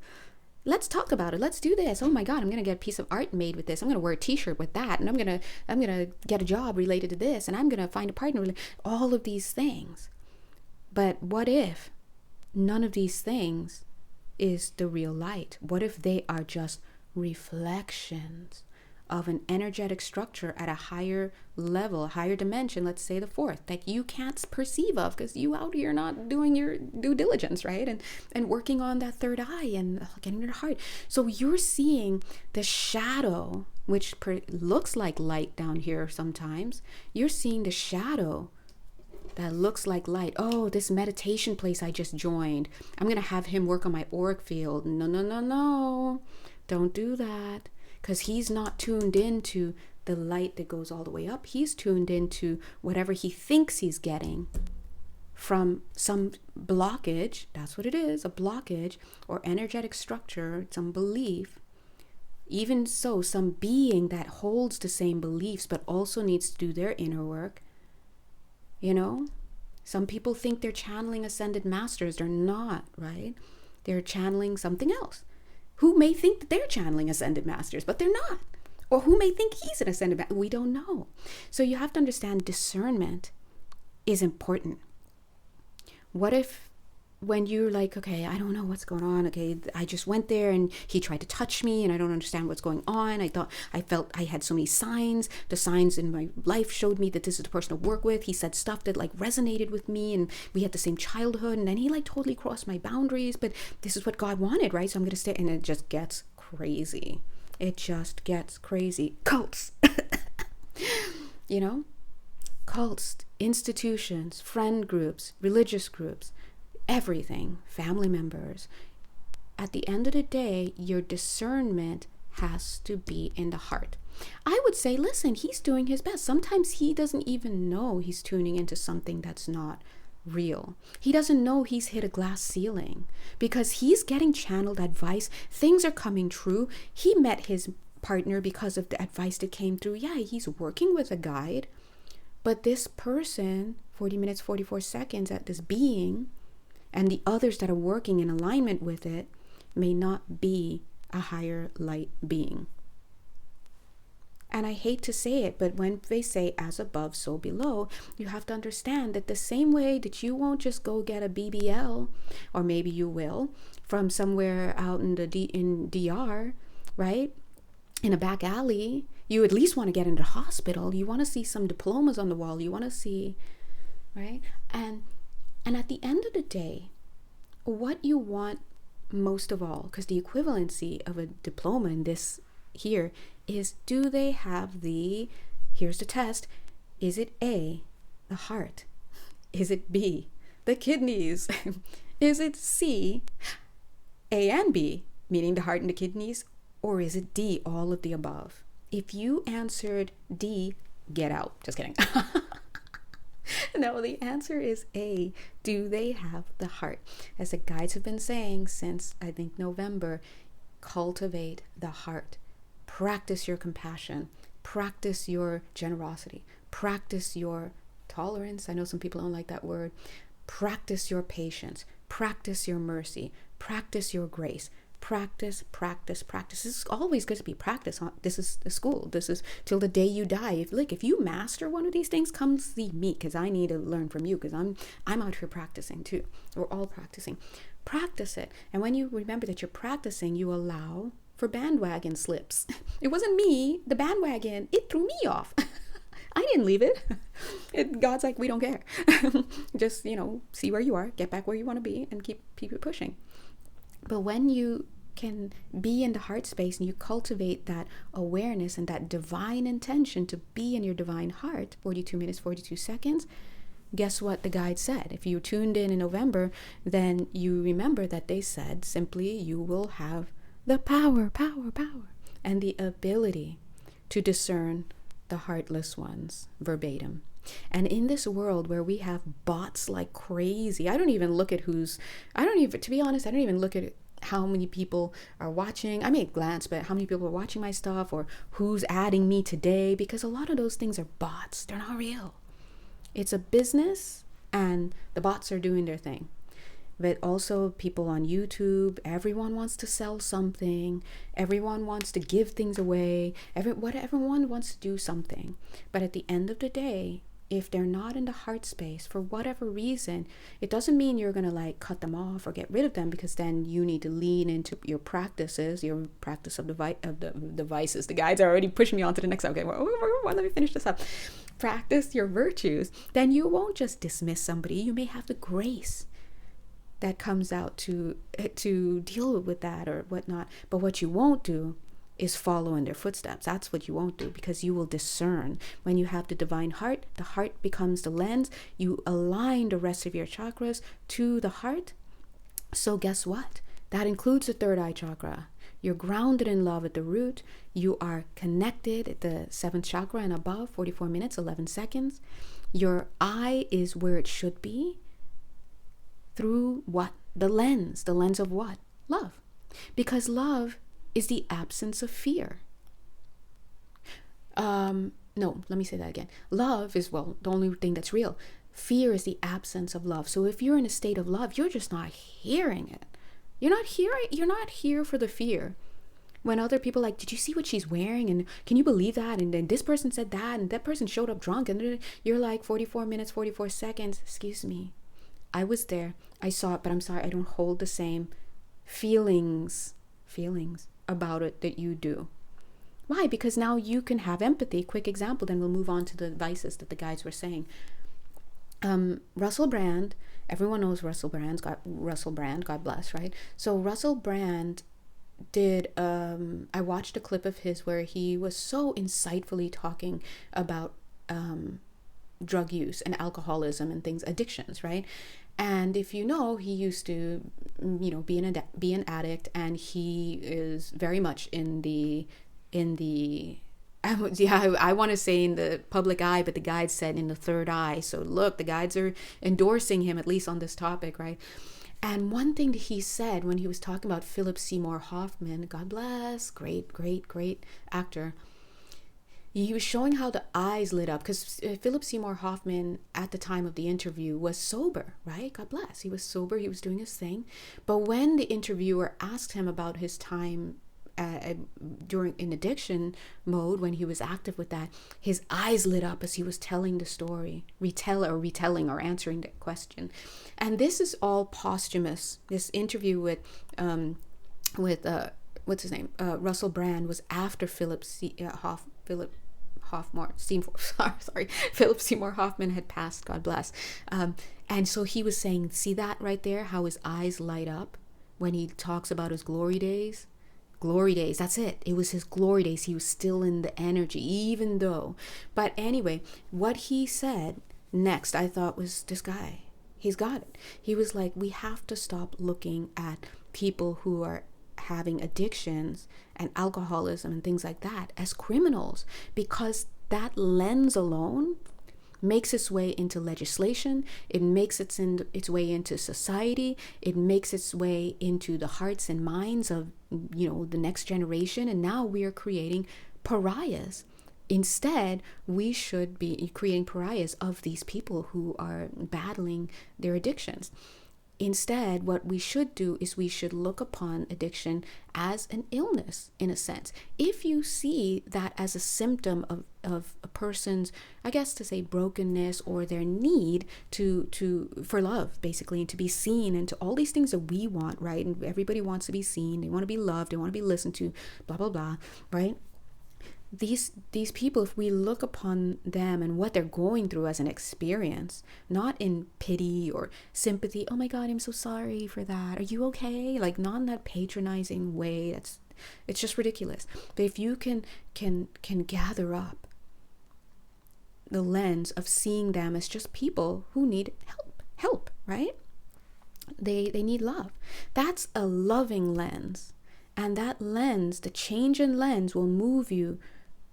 Let's talk about it. Let's do this. Oh my God, I'm going to get a piece of art made with this. I'm going to wear a t-shirt with that. And I'm going to get a job related to this. And I'm going to find a partner. All of these things. But what if none of these things is the real light? What if they are just reflections of an energetic structure at a higher level, higher dimension, let's say the fourth, that you can't perceive of because you out here not doing your due diligence, right? And working on that third eye and getting to the heart. So you're seeing the shadow, which looks like light down here sometimes. You're seeing the shadow that looks like light. Oh, this meditation place I just joined. I'm going to have him work on my auric field. No. Don't do that. Because he's not tuned into the light that goes all the way up. He's tuned into whatever he thinks he's getting from some blockage. That's what it is, a blockage or energetic structure, some belief. Even so, some being that holds the same beliefs but also needs to do their inner work you know? Some people think they're channeling ascended masters. They're not, right? They're channeling something else. Who may think that they're channeling ascended masters, but they're not. Or who may think he's an ascended master. We don't know. So you have to understand discernment is important. What if when you're like, okay, I don't know what's going on. Okay, I just went there and he tried to touch me and I don't understand what's going on. I felt I had so many signs. The signs in my life showed me that this is the person to work with. He said stuff that like resonated with me and we had the same childhood, and then he like totally crossed my boundaries, but this is what God wanted, right? So I'm going to stay. And it just gets crazy. It just gets crazy. Cults. You know? Cults, institutions, friend groups, religious groups, everything, family members. At the end of the day, your discernment has to be in the heart. I would say, listen, he's doing his best. Sometimes he doesn't even know he's tuning into something that's not real. He doesn't know he's hit a glass ceiling because he's getting channeled advice. Things are coming true. He met his partner because of the advice that came through. Yeah, he's working with a guide, but this person, 40 minutes, 44 seconds at this being, and the others that are working in alignment with it may not be a higher light being. And I hate to say it, but when they say as above, so below, you have to understand that the same way that you won't just go get a BBL, or maybe you will, from somewhere out in the DR, right? In a back alley, you at least want to get into the hospital. You want to see some diplomas on the wall. You want to see, right? And at the end of the day, what you want most of all, because the equivalency of a diploma in this here is, do they have here's the test, is it A, the heart? Is it B, the kidneys? Is it C, A and B, meaning the heart and the kidneys? Or is it D, all of the above? If you answered D, get out. Just kidding. No, the answer is A. Do they have the heart? As the guides have been saying since, I think, November, cultivate the heart. Practice your compassion. Practice your generosity. Practice your tolerance. I know some people don't like that word. Practice your patience. Practice your mercy. Practice your grace. Practice, practice, practice. This is always going to be practice. This is the school. This is till the day you die. If you master one of these things, come see me, because I need to learn from you, because I'm out here practicing too. We're all practicing. Practice it. And when you remember that you're practicing, you allow for bandwagon slips. It wasn't me, the bandwagon. It threw me off. I didn't leave it. God's like, we don't care. Just, see where you are, get back where you want to be, and keep it pushing. But when you can be in the heart space and you cultivate that awareness and that divine intention to be in your divine heart, 42 minutes, 42 seconds, guess what the guide said? If you tuned in November, then you remember that they said simply, you will have the power, and the ability to discern the heartless ones verbatim. And in this world where we have bots like crazy, to be honest, I don't even look at how many people are watching. I may glance, but how many people are watching my stuff, or who's adding me today, because a lot of those things are bots. They're not real. It's a business and the bots are doing their thing. But also people on YouTube, everyone wants to sell something. Everyone wants to give things away. Everyone wants to do something. But at the end of the day, if they're not in the heart space for whatever reason, it doesn't mean you're going to cut them off or get rid of them, because then you need to lean into your practices, your practice of the vices. The guides are already pushing me on to the next. Okay, well, let me finish this up. Practice your virtues. Then you won't just dismiss somebody. You may have the grace that comes out to deal with that or whatnot. But what you won't do is follow in their footsteps. That's what you won't do, because you will discern. When you have the divine heart, the heart becomes the lens. You align the rest of your chakras to the heart. So guess what? That includes the third eye chakra. You're grounded in love at the root. You are connected at the seventh chakra and above, 44 minutes, 11 seconds. Your eye is where it should be. Through what? The lens of what? Love. Because love is the absence of fear. No, let me say that again. Love is, the only thing that's real. Fear is the absence of love. So if you're in a state of love, you're just not hearing it. You're not here for the fear. When other people like, did you see what she's wearing? And can you believe that? And then this person said that, and that person showed up drunk. And you're like, 44 minutes, 44 seconds. Excuse me. I was there. I saw it, but I'm sorry. I don't hold the same feelings about it that you do. Why? Because now you can have empathy. Quick example, then we'll move on to the vices that the guides were saying. Russell Brand, everyone knows Russell Brand, God bless, right? So Russell Brand did, I watched a clip of his where he was so insightfully talking about drug use and alcoholism and things, addictions, right? And if you know, he used to, be an addict, and he is very much in the I want to say in the public eye, but the guides said in the third eye. So look, the guides are endorsing him, at least on this topic, right? And one thing that he said when he was talking about Philip Seymour Hoffman, God bless, great actor, he was showing how the eyes lit up, because Philip Seymour Hoffman at the time of the interview was sober, right? God bless. He was sober. He was doing his thing. But when the interviewer asked him about his time in addiction mode, when he was active with that, his eyes lit up as he was telling the story, retelling or answering the question. And this is all posthumous. This interview with what's his name, Russell Brand, was after Philip Seymour Hoffman had passed, God bless. And so he was saying, see that right there, how his eyes light up when he talks about his glory days. That's it. It was his glory days. He was still in the energy, even though. But anyway, what he said next, I thought, was, this guy, he's got it. He was like, we have to stop looking at people who are having addictions and alcoholism and things like that as criminals, because that lens alone makes its way into legislation. It makes its way into society. It makes its way into the hearts and minds of the next generation. And now we are creating pariahs. Instead, we should be creating pariahs of these people who are battling their addictions. Instead, what we should do is we should look upon addiction as an illness, in a sense. If you see that as a symptom of a person's, I guess to say, brokenness, or their need for love, basically, and to be seen, and to all these things that we want, right? And everybody wants to be seen, they want to be loved, they want to be listened to, blah, blah, blah, right? These people, if we look upon them and what they're going through as an experience, not in pity or sympathy, oh my God, I'm so sorry for that, are you okay? Like, not in that patronizing way. It's just ridiculous. But if you can gather up the lens of seeing them as just people who need help, right? They need love. That's a loving lens. And that lens, the change in lens, will move you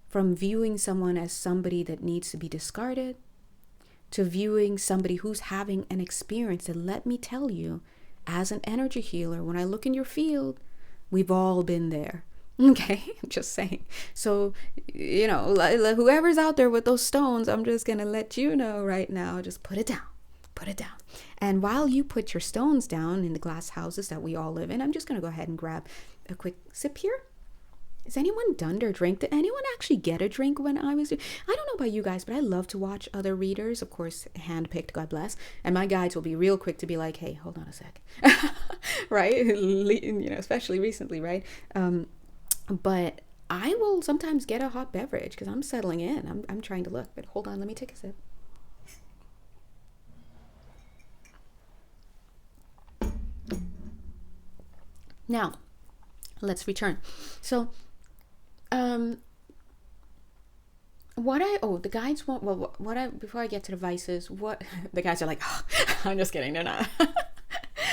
from viewing someone as somebody that needs to be discarded to viewing somebody who's having an experience. And let me tell you, as an energy healer, when I look in your field, we've all been there. Okay, I'm just saying. So, whoever's out there with those stones, I'm just going to let you know right now, just put it down. And while you put your stones down in the glass houses that we all live in, I'm just going to go ahead and grab a quick sip here. Is anyone done their drink? Did anyone actually get a drink when I was doing? I don't know about you guys, but I love to watch other readers, of course, handpicked, God bless. And my guides will be real quick to be like, hey, hold on a sec. Right? Especially recently, right? But I will sometimes get a hot beverage because I'm settling in. I'm trying to look, but hold on, let me take a sip. Now, let's return. So, the guides want, before I get to the vices, the guys are like, oh, I'm just kidding, they're not.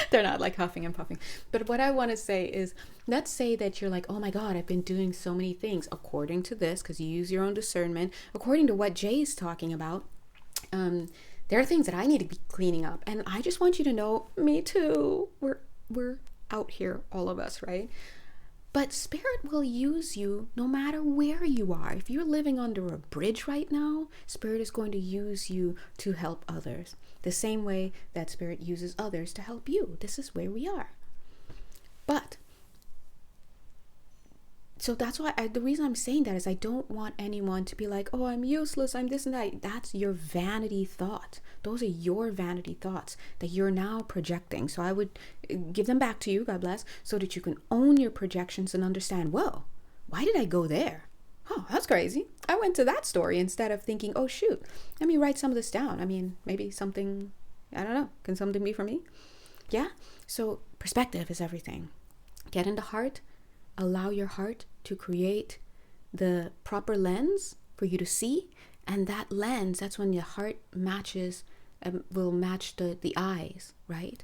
They're not like huffing and puffing. But what I want to say is, let's say that you're like, oh my God, I've been doing so many things according to this, because you use your own discernment, according to what Jay is talking about. There are things that I need to be cleaning up. And I just want you to know, me too. We're out here, all of us, right? But Spirit will use you no matter where you are. If you're living under a bridge right now, Spirit is going to use you to help others. The same way that Spirit uses others to help you. This is where we are. But, so that's why the reason I'm saying that is I don't want anyone to be like, oh, I'm useless, I'm this and that. That's your vanity thought. Those are your vanity thoughts that you're now projecting. So I would give them back to you, God bless, so that you can own your projections and understand, whoa, why did I go there? Oh, that's crazy. I went to that story instead of thinking, oh, shoot, let me write some of this down. I mean, maybe something, I don't know. Can something be for me? Yeah. So perspective is everything. Get in the heart. Allow your heart to create the proper lens for you to see. And that lens, that's when your heart matches, will match the eyes, right?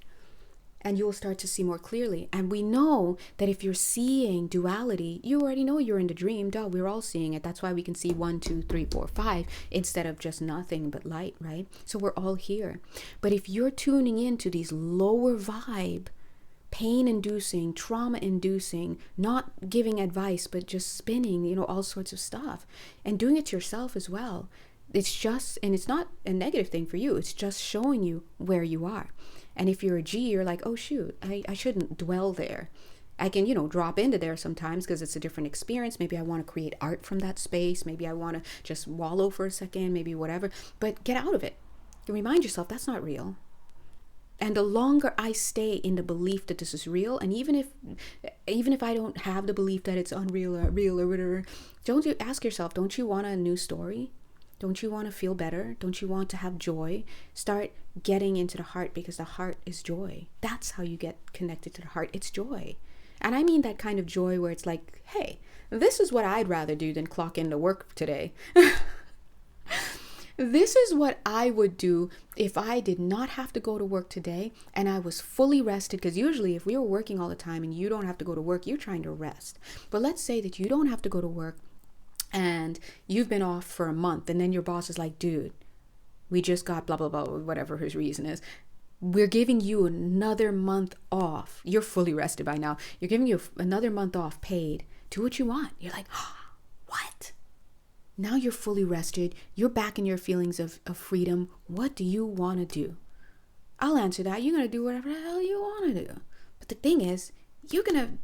And you'll start to see more clearly. And we know that if you're seeing duality, you already know you're in the dream. Duh, we're all seeing it. That's why we can see 1, 2, 3, 4, 5 instead of just nothing but light, right? So we're all here. But if you're tuning into these lower vibe, pain-inducing, trauma-inducing, not giving advice, but just spinning, all sorts of stuff, and doing it to yourself as well. It's just, and it's not a negative thing for you. It's just showing you where you are. And if you're a G, you're like, oh, shoot, I shouldn't dwell there. I can, drop into there sometimes because it's a different experience. Maybe I want to create art from that space. Maybe I want to just wallow for a second, maybe whatever. But get out of it. Remind yourself that's not real. And the longer I stay in the belief that this is real, and even if I don't have the belief that it's unreal or real or whatever, don't you ask yourself, don't you want a new story? Don't you want to feel better? Don't you want to have joy? Start getting into the heart, because the heart is joy. That's how you get connected to the heart. It's joy. And I mean that kind of joy where it's like, hey, this is what I'd rather do than clock into work today. This is what I would do if I did not have to go to work today and I was fully rested. Because usually if we were working all the time and you don't have to go to work, you're trying to rest. But let's say that you don't have to go to work and you've been off for a month, and then your boss is like, dude, we just got blah, blah, blah, whatever his reason is. We're giving you another month off. You're fully rested by now. You're giving you another month off paid. Do what you want. You're like, oh, what? Now you're fully rested. You're back in your feelings of freedom. What do you want to do? I'll answer that. You're going to do whatever the hell you want to do. But the thing is, you're going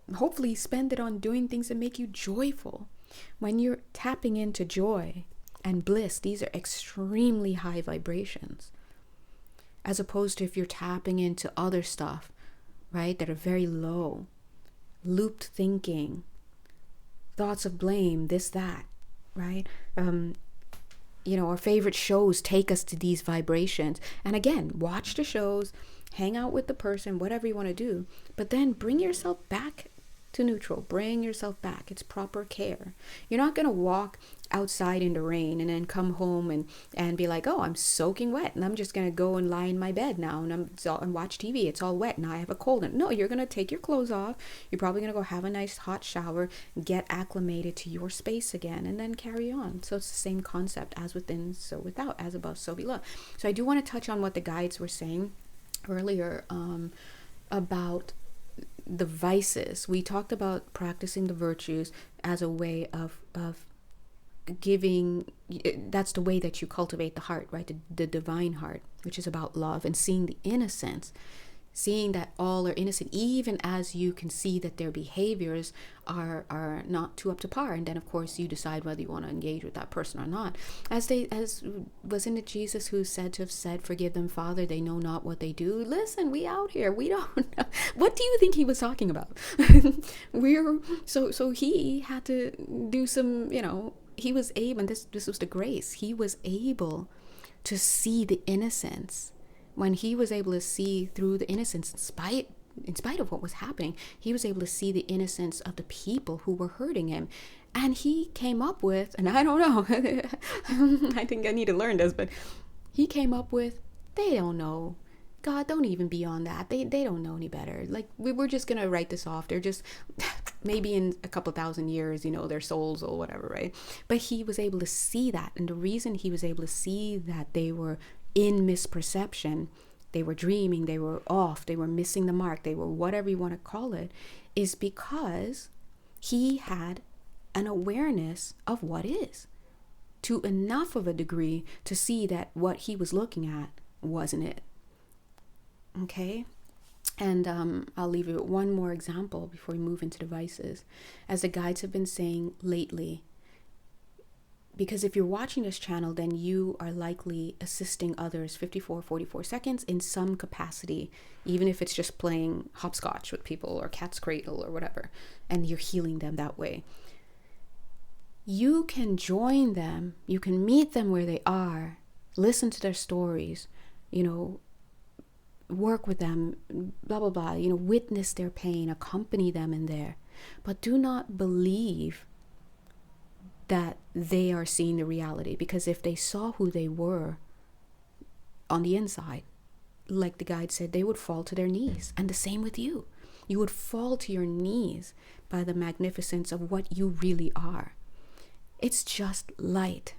to hopefully spend it on doing things that make you joyful. When you're tapping into joy and bliss, these are extremely high vibrations. As opposed to if you're tapping into other stuff, right, that are very low. Looped thinking, thoughts of blame, this, that, right? Our favorite shows take us to these vibrations. And again, watch the shows, hang out with the person, whatever you want to do. But then bring yourself back to neutral. Bring yourself back. It's proper care. You're not going to walk outside in the rain and then come home and be like, oh, I'm soaking wet and I'm just going to go and lie in my bed now and watch TV. It's all wet. Now I have a cold. No, you're going to take your clothes off. You're probably going to go have a nice hot shower, get acclimated to your space again, and then carry on. So it's the same concept, as within, so without, as above, so below. So I do want to touch on what the guides were saying earlier about the vices. We talked about practicing the virtues as a way of giving. That's the way that you cultivate the heart, right? The divine heart, which is about love and seeing the innocence, seeing that all are innocent, even as you can see that their behaviors are not too up to par. And then of course you decide whether you want to engage with that person or not. As wasn't it Jesus who said to have said, forgive them, Father, they know not what they do. Listen, we out here, we don't know. What do you think he was talking about? So he had to do some, he was able, and this was the grace, he was able to see the innocence. When he was able to see through the innocence, in spite of what was happening, he was able to see the innocence of the people who were hurting him. And he came up with, and I don't know, I think I need to learn this, but he came up with, they don't know. God, don't even be on that. They don't know any better. Like, we're just going to write this off. They're just, maybe in a couple thousand years, their souls or whatever, right? But he was able to see that. And the reason he was able to see that they were in misperception they were dreaming, they were off, they were missing the mark, they were whatever you want to call it, is because he had an awareness of what is, to enough of a degree to see that what he was looking at wasn't it. Okay? And I'll leave you with one more example before we move into devices. As the guides have been saying lately, because if you're watching this channel, then you are likely assisting others 44 seconds in some capacity, even if it's just playing hopscotch with people or cat's cradle or whatever, and you're healing them that way. You can join them, you can meet them where they are, listen to their stories, work with them, blah, blah, blah, witness their pain, accompany them in there. But do not believe that they are seeing the reality, because if they saw who they were on the inside, like the guide said, they would fall to their knees. And the same with you. You would fall to your knees by the magnificence of what you really are. It's just light,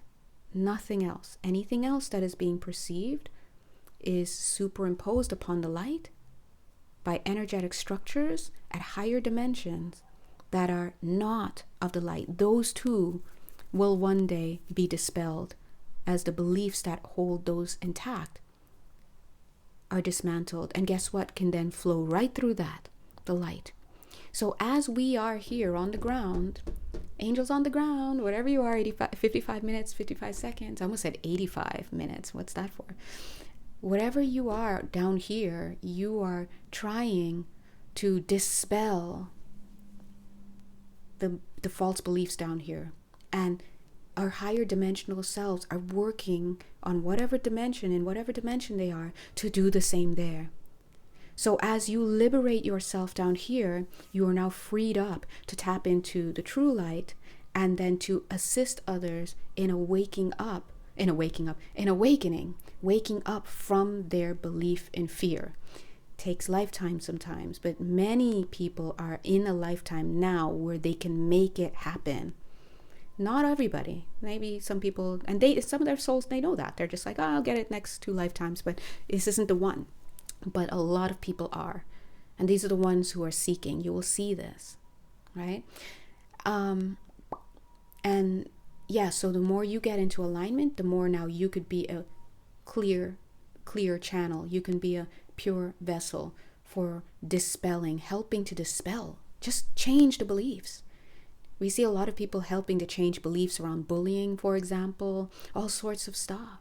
nothing else. Anything else that is being perceived is superimposed upon the light by energetic structures at higher dimensions that are not of the light. Those too will one day be dispelled as the beliefs that hold those intact are dismantled. And guess what can then flow right through that? The light. So as we are here on the ground, angels on the ground, whatever you are, 55 minutes, 55 seconds, I almost said 85 minutes. What's that for? Whatever you are down here, you are trying to dispel the false beliefs down here. And our higher dimensional selves are working on whatever dimension, in whatever dimension they are, to do the same there. So as you liberate yourself down here, you are now freed up to tap into the true light, and then to assist others in waking up from their belief in fear. Takes lifetime sometimes, but many people are in a lifetime now where they can make it happen. Not everybody. Maybe some people, and some of their souls, they know that. They're just like, I'll get it next 2 lifetimes, but this isn't the one. But a lot of people are. And these are the ones who are seeking. You will see this, right? And yeah, so the more you get into alignment, the more now you could be a clear channel. You can be a pure vessel for dispelling, helping to dispel. Just change the beliefs. We see a lot of people helping to change beliefs around bullying, for example, all sorts of stuff.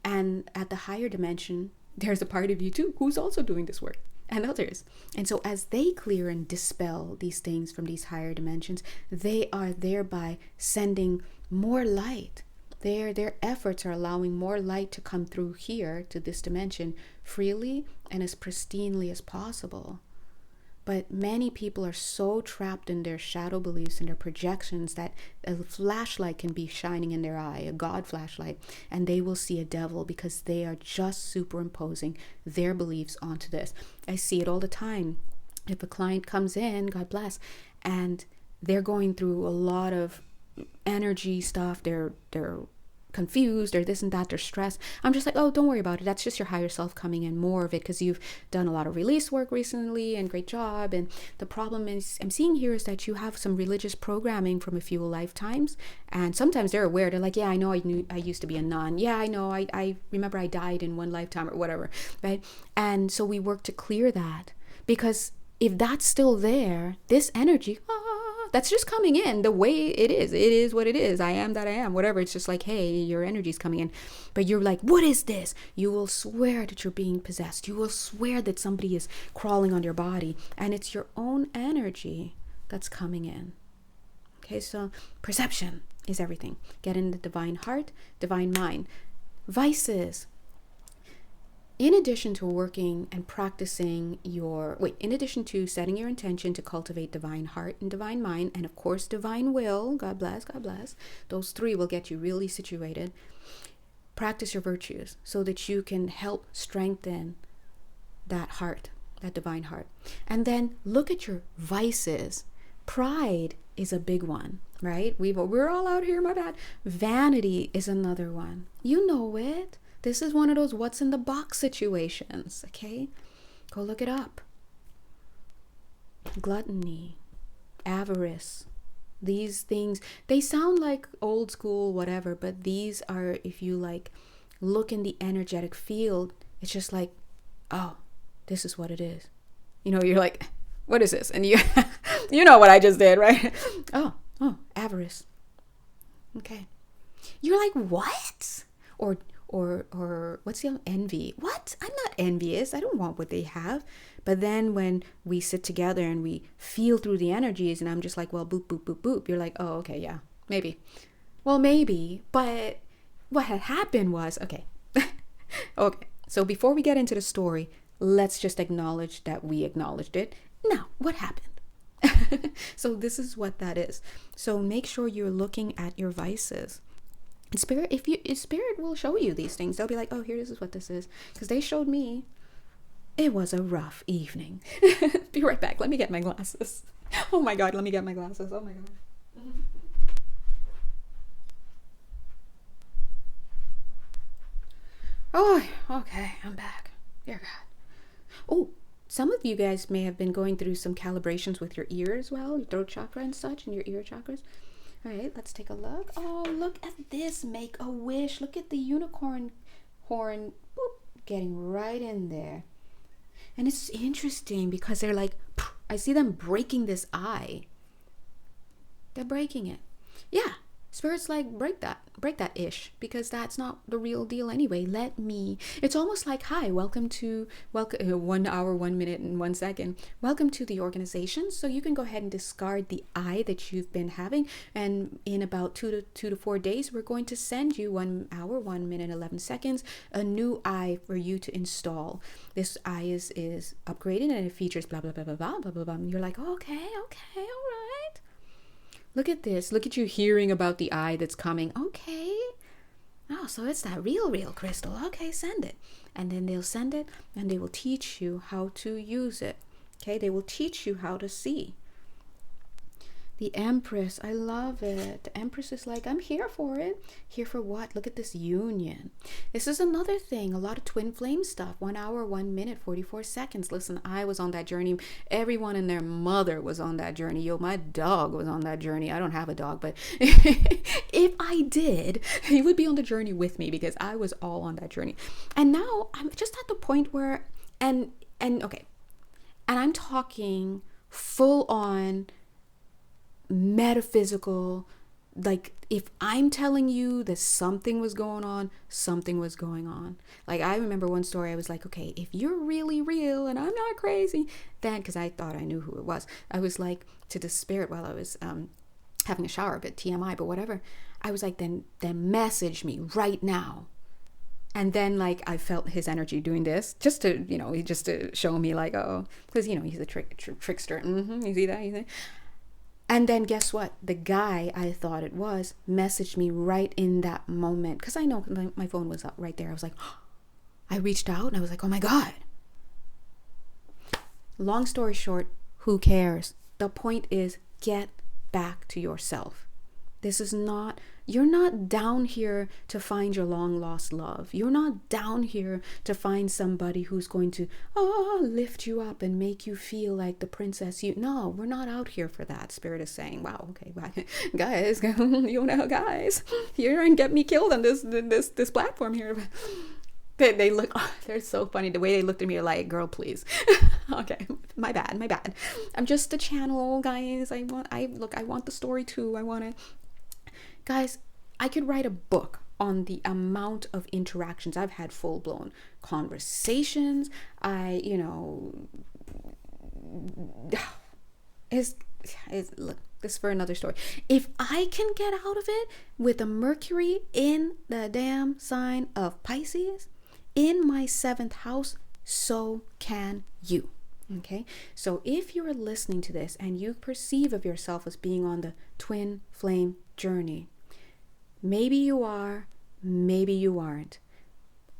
And at the higher dimension, there's a part of you too who's also doing this work, and others. And so as they clear and dispel these things from these higher dimensions, they are thereby sending more light. Their efforts are allowing more light to come through here to this dimension freely and as pristinely as possible. But many people are so trapped in their shadow beliefs and their projections that a flashlight can be shining in their eye, a God flashlight, and they will see a devil because they are just superimposing their beliefs onto this. I see it all the time. If a client comes in, God bless, and they're going through a lot of energy stuff, they're confused or this and that, they're stressed, I'm just like, oh, don't worry about it. That's just your higher self coming in, more of it, because you've done a lot of release work recently and great job. And the problem is, I'm seeing here, is that you have some religious programming from a few lifetimes, and sometimes they're aware. They're like, yeah, I know, I used to be a nun. Yeah, I know, I remember I died in one lifetime or whatever, right? And so we work to clear that, because if that's still there, this energy, that's just coming in the way it is what it is. I am that I am, whatever. It's just like, hey, your energy's coming in. But you're like, what is this? You will swear that you're being possessed. You will swear that somebody is crawling on your body. And it's your own energy that's coming in. Okay, so perception is everything. Get in the divine heart, divine mind. Vices. In addition to working and practicing in addition to setting your intention to cultivate divine heart and divine mind, and of course divine will, God bless, those 3 will get you really situated. Practice your virtues so that you can help strengthen that heart, that divine heart. And then look at your vices. Pride is a big one, right? We're all out here, my bad. Vanity is another one. You know it. This is one of those what's in the box situations, okay? Go look it up. Gluttony, avarice, these things, they sound like old school whatever, but these are, if you like look in the energetic field, it's just like, oh, this is what it is. You know, you're like, what is this? And you you know what I just did, right? Oh, avarice. Okay. You're like, what? Or what's the other? Envy. What? I'm not envious. I don't want what they have. But then when we sit together and we feel through the energies, and I'm just like, well, boop, boop, boop, boop. You're like, oh, okay, yeah, maybe. Well, maybe. But what had happened was, okay. Okay. So before we get into the story, let's just acknowledge that we acknowledged it. Now, what happened? So this is what that is. So make sure you're looking at your vices. Spirit, if spirit will show you these things, they'll be like, oh, here, this is what this is. Because they showed me. It was a rough evening. Be right back. Let me get my glasses. Oh my God, let me get my glasses. Oh my God. Oh, okay, I'm back. Dear God. Oh, some of you guys may have been going through some calibrations with your ear as well, your throat chakra and such, and your ear chakras. All right, let's take a look. Oh, look at this. Make a wish. Look at the unicorn horn, boop, getting right in there. And it's interesting because they're like, I see them breaking this eye. They're breaking it. Yeah. Spirit's like, break that ish, because that's not the real deal anyway. It's almost like, hi, welcome 1 hour, 1 minute and 1 second. Welcome to the organization. So you can go ahead and discard the eye that you've been having. And in about 2 to 4 days, we're going to send you 1 hour, 1 minute, 11 seconds, a new eye for you to install. This eye is upgraded and it features blah, blah, blah, blah, blah, blah, blah, blah. And you're like, okay, all right. Look at this. Look at you hearing about the eye that's coming. Okay. Oh, so it's that real crystal. Okay, send it. And then they'll send it and they will teach you how to use it. Okay, they will teach you how to see. The Empress, I love it. The Empress is like, I'm here for it. Here for what? Look at this union. This is another thing. A lot of twin flame stuff. 1 hour, 1 minute, 44 seconds. Listen, I was on that journey. Everyone and their mother was on that journey. Yo, my dog was on that journey. I don't have a dog, but if I did, he would be on the journey with me because I was all on that journey. And now I'm just at the point where, and okay, and I'm talking full on metaphysical, like if I'm telling you that something was going on, something was going on. Like I remember one story, I was like, okay, if you're really real and I'm not crazy, then, because I thought I knew who it was, I was like to the spirit while I was having a shower, a bit TMI, but whatever, I was like, then message me right now. And then like I felt his energy doing this just to, just to show me like, oh, because he's a trickster. You see that? And then guess what? The guy I thought it was messaged me right in that moment. Because I know my phone was up right there. I was like, I reached out and I was like, oh my God. Long story short, who cares? The point is, get back to yourself. You're not down here to find your long lost love. You're not down here to find somebody who's going to lift you up and make you feel like the princess. No, we're not out here for that. Spirit is saying, wow, okay, guys, guys, here and get me killed on this platform here. They look, they're so funny. The way they looked at me, like, girl, please. Okay, my bad. I'm just a channel, guys. I want the story too. Guys, I could write a book on the amount of interactions. I've had full-blown conversations. Look, this is for another story. If I can get out of it with a Mercury in the damn sign of Pisces, in my 7th house, so can you. Okay, so if you're listening to this and you perceive of yourself as being on the twin flame journey, maybe you are, maybe you aren't.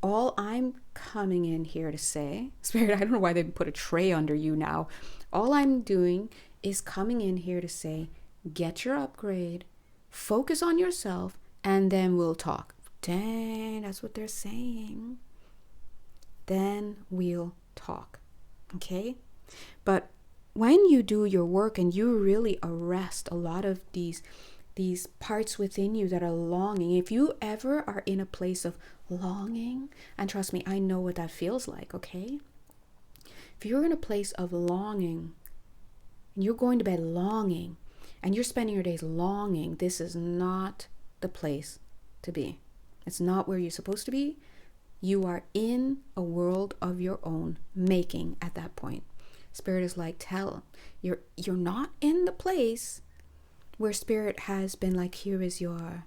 All I'm coming in here to say, Spirit, I don't know why they put a tray under you now. All I'm doing is coming in here to say, get your upgrade, focus on yourself, and then we'll talk. Dang, that's what they're saying. Then we'll talk. Okay? But when you do your work and you really arrest a lot of these parts within you that are longing, if you ever are in a place of longing, and trust me, I know what that feels like, okay? If you're in a place of longing and you're going to bed longing and you're spending your days longing, this is not the place to be. It's not where you're supposed to be. You are in a world of your own making at that point. Spirit is like, tell, you're not in the place where Spirit has been like, here is your,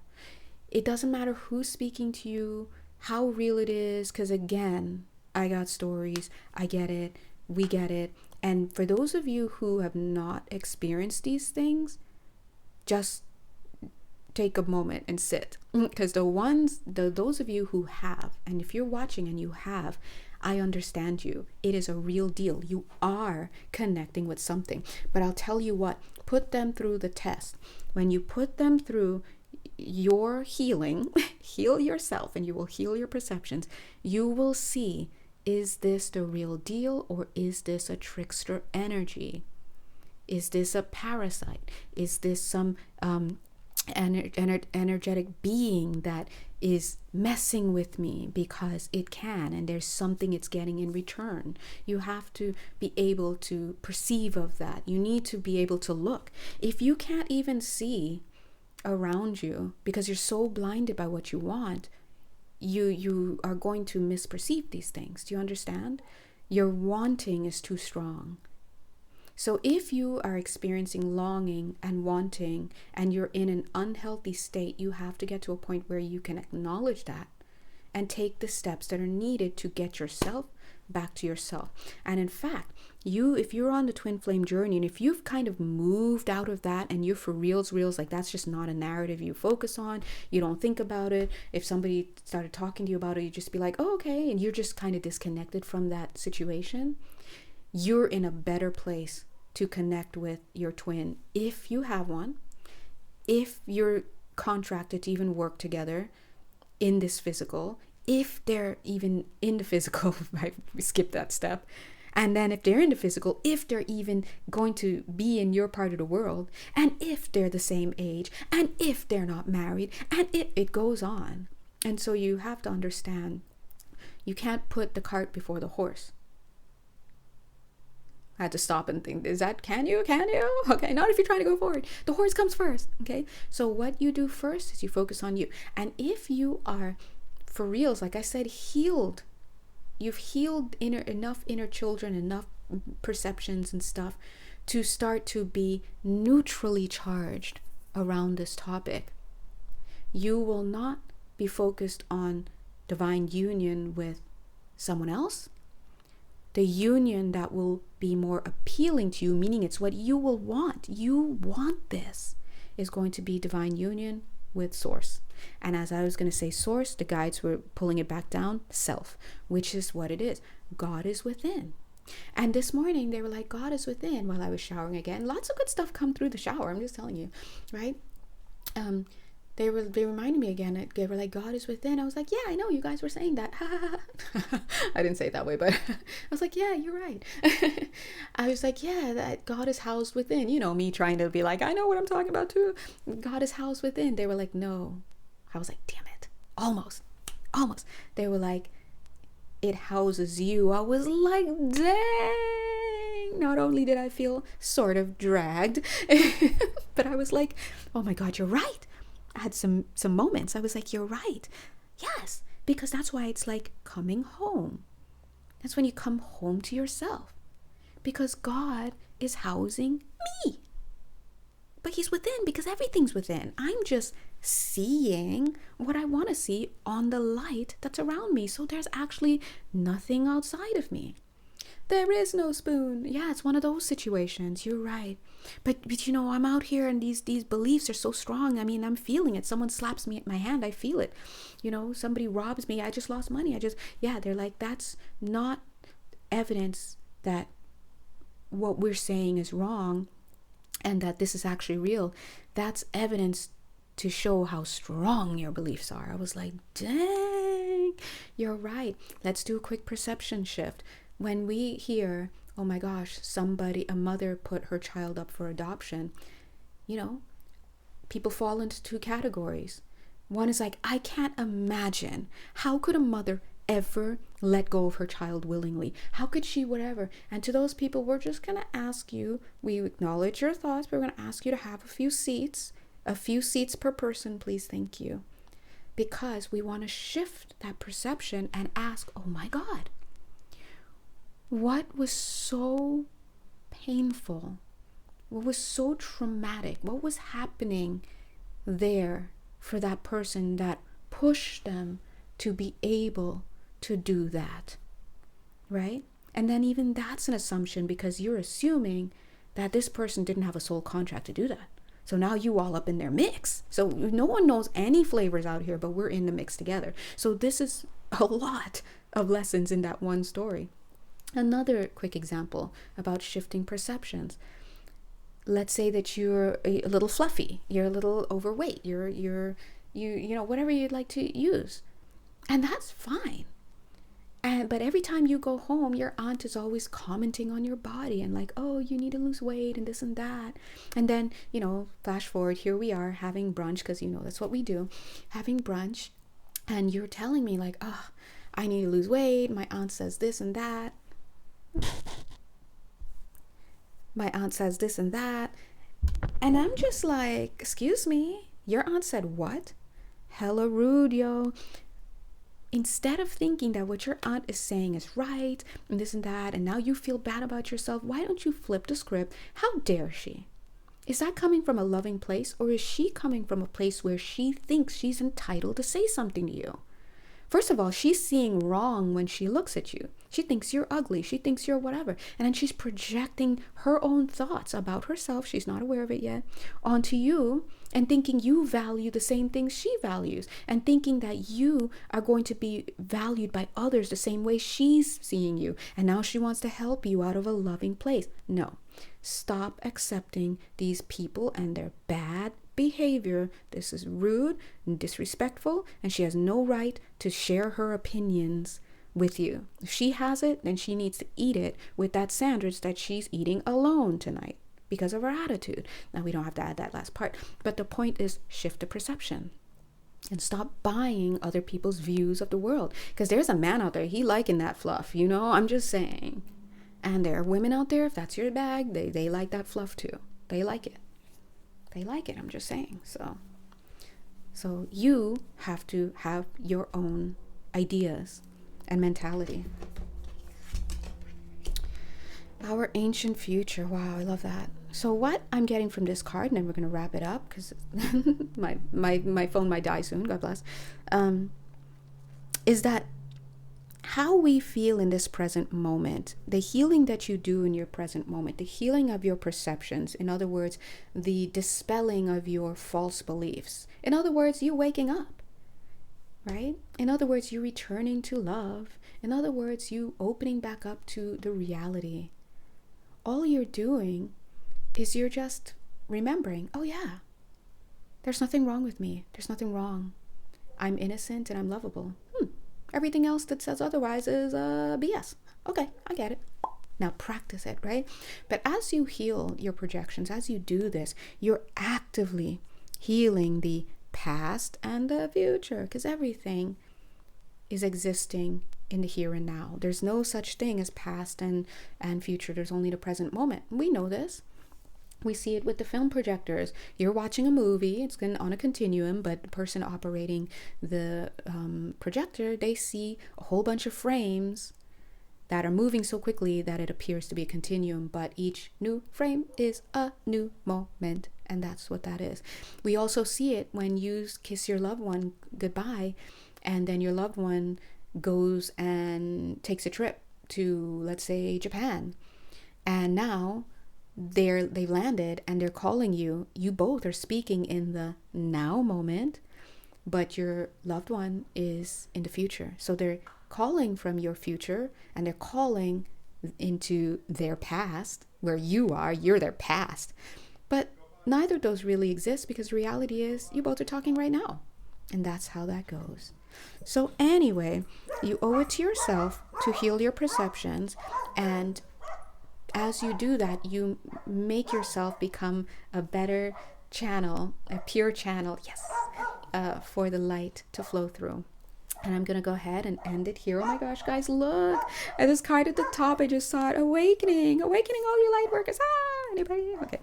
it doesn't matter who's speaking to you, how real it is, because again, I got stories, I get it, we get it. And for those of you who have not experienced these things, just take a moment and sit, because those of you who have, and if you're watching and you have, I understand you. It is a real deal. You are connecting with something. But I'll tell you what, put them through the test. When you put them through your healing, heal yourself and you will heal your perceptions, you will see, is this the real deal or is this a trickster energy? Is this a parasite? Is this some energetic being that is messing with me because it can, and there's something it's getting in return? You have to be able to perceive of that. You need to be able to look. If you can't even see around you because you're so blinded by what you want, you are going to misperceive these things. Do you understand? Your wanting is too strong. So if you are experiencing longing and wanting and you're in an unhealthy state, you have to get to a point where you can acknowledge that and take the steps that are needed to get yourself back to yourself. And in fact, if you're on the twin flame journey, and if you've kind of moved out of that and you're for reals, like that's just not a narrative you focus on, you don't think about it. If somebody started talking to you about it, you just be like, oh, okay. And you're just kind of disconnected from that situation. You're in a better place to connect with your twin if you have one, if you're contracted to even work together in this physical, if they're even in the physical, I skipped that step. And then if they're in the physical, if they're even going to be in your part of the world, and if they're the same age, and if they're not married, and it goes on. And so you have to understand, you can't put the cart before the horse. I had to stop and think, can you? Okay, not if you're trying to go forward. The horse comes first, okay? So what you do first is you focus on you. And if you are, for reals, like I said, healed, you've healed enough inner children, enough perceptions and stuff to start to be neutrally charged around this topic. You will not be focused on divine union with someone else. The union that will be more appealing to you, meaning it's what you will want. You want this, is going to be divine union with source. And as I was going to say source, the guides were pulling it back down, self, which is what it is. God is within. And this morning they were like, God is within, while I was showering again. Lots of good stuff come through the shower, I'm just telling you, right? They reminded me again. They were like, God is within. I was like, yeah, I know you guys were saying that. I didn't say it that way, but I was like, yeah, you're right. I was like, yeah, that God is housed within. You know, me trying to be like, I know what I'm talking about too. God is housed within. They were like, no. I was like, damn it. Almost. They were like, it houses you. I was like, dang. Not only did I feel sort of dragged, but I was like, oh my God, you're right. I had some moments. I was like, you're right. Yes, because that's why it's like coming home. That's when you come home to yourself, because God is housing me. But he's within because everything's within. I'm just seeing what I want to see on the light that's around me. So there's actually nothing outside of me. There is no spoon. Yeah, it's one of those situations. You're right. But you know, I'm out here and these beliefs are so strong. I mean, I'm feeling it. Someone slaps me at my hand. I feel it. You know, somebody robs me. I just lost money. They're like, that's not evidence that what we're saying is wrong and that this is actually real. That's evidence to show how strong your beliefs are. I was like, dang, you're right. Let's do a quick perception shift. When we hear, oh my gosh, a mother put her child up for adoption, people fall into two categories. One is like, I can't imagine. How could a mother ever let go of her child willingly? How could she, whatever? And to those people, we're just going to ask you, we acknowledge your thoughts, but we're going to ask you to have a few seats per person, please, thank you. Because we want to shift that perception and ask, oh my God, what was so painful? What was so traumatic? What was happening there for that person that pushed them to be able to do that, right? And then even that's an assumption, because you're assuming that this person didn't have a soul contract to do that. So now you all up in their mix. So no one knows any flavors out here, but we're in the mix together. So this is a lot of lessons in that one story. Another quick example about shifting perceptions. Let's say that you're a little fluffy, you're a little overweight, you whatever you'd like to use. And that's fine. But every time you go home, your aunt is always commenting on your body and like, oh, you need to lose weight and this and that. And then, flash forward, here we are having brunch, because that's what we do, having brunch. And you're telling me like, oh, I need to lose weight. My aunt says this and that. And I'm just like, excuse me, your aunt said what? Hella rude, yo. Instead of thinking that what your aunt is saying is right and this and that, and now you feel bad about yourself, why don't you flip the script? How dare she? Is that coming from a loving place, or is she coming from a place where she thinks she's entitled to say something to you? First of all, she's seeing wrong when she looks at you. She thinks you're ugly. She thinks you're whatever. And then she's projecting her own thoughts about herself, she's not aware of it yet, onto you, and thinking you value the same things she values, and thinking that you are going to be valued by others the same way she's seeing you. And now she wants to help you out of a loving place. No. Stop accepting these people and their bad behavior. This is rude and disrespectful, and she has no right to share her opinions with you. If she has it, then she needs to eat it with that sandwich that she's eating alone tonight because of her attitude. Now, we don't have to add that last part, but the point is, shift the perception and stop buying other people's views of the world, because there's a man out there, he liking that fluff, I'm just saying. And there are women out there, if that's your bag, they like that fluff too. They like it. I'm just saying. So you have to have your own ideas and mentality. Our ancient future. Wow, I love that. So what I'm getting from this card, and then we're going to wrap it up, because my phone might die soon, God bless, is that how we feel in this present moment, the healing that you do in your present moment, the healing of your perceptions, in other words, the dispelling of your false beliefs. In other words, you waking up, right? In other words, you returning to love. In other words, you opening back up to the reality. All you're doing is you're just remembering, oh yeah, there's nothing wrong with me. There's nothing wrong. I'm innocent and I'm lovable. Everything else that says otherwise is BS. Okay, I get it. Now practice it, right? But as you heal your projections, as you do this, you're actively healing the past and the future, because everything is existing in the here and now. There's no such thing as past and future. There's only the present moment. We know this. We see it with the film projectors. You're watching a movie, it's on a continuum, but the person operating the projector, they see a whole bunch of frames that are moving so quickly that it appears to be a continuum, but each new frame is a new moment, and that's what that is. We also see it when you kiss your loved one goodbye, and then your loved one goes and takes a trip to, let's say, Japan, and now they've landed and they're calling you. You both are speaking in the now moment, but your loved one is in the future. So they're calling from your future and they're calling into their past, where you're their past. But neither of those really exist, because reality is you both are talking right now. And that's how that goes. So anyway, you owe it to yourself to heal your perceptions. And as you do that, you make yourself become a better channel, a pure channel, yes, for the light to flow through. And I'm going to go ahead and end it here. Oh my gosh, guys, look at this card at the top. I just saw it. Awakening. Awakening all you light workers. Ah, anybody? Okay.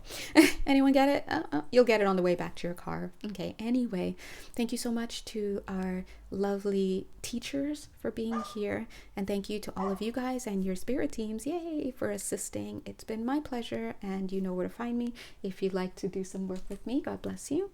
Anyone get it? You'll get it on the way back to your car. Okay. Anyway, thank you so much to our lovely teachers for being here. And thank you to all of you guys and your spirit teams. Yay, for assisting. It's been my pleasure. And you know where to find me if you'd like to do some work with me. God bless you.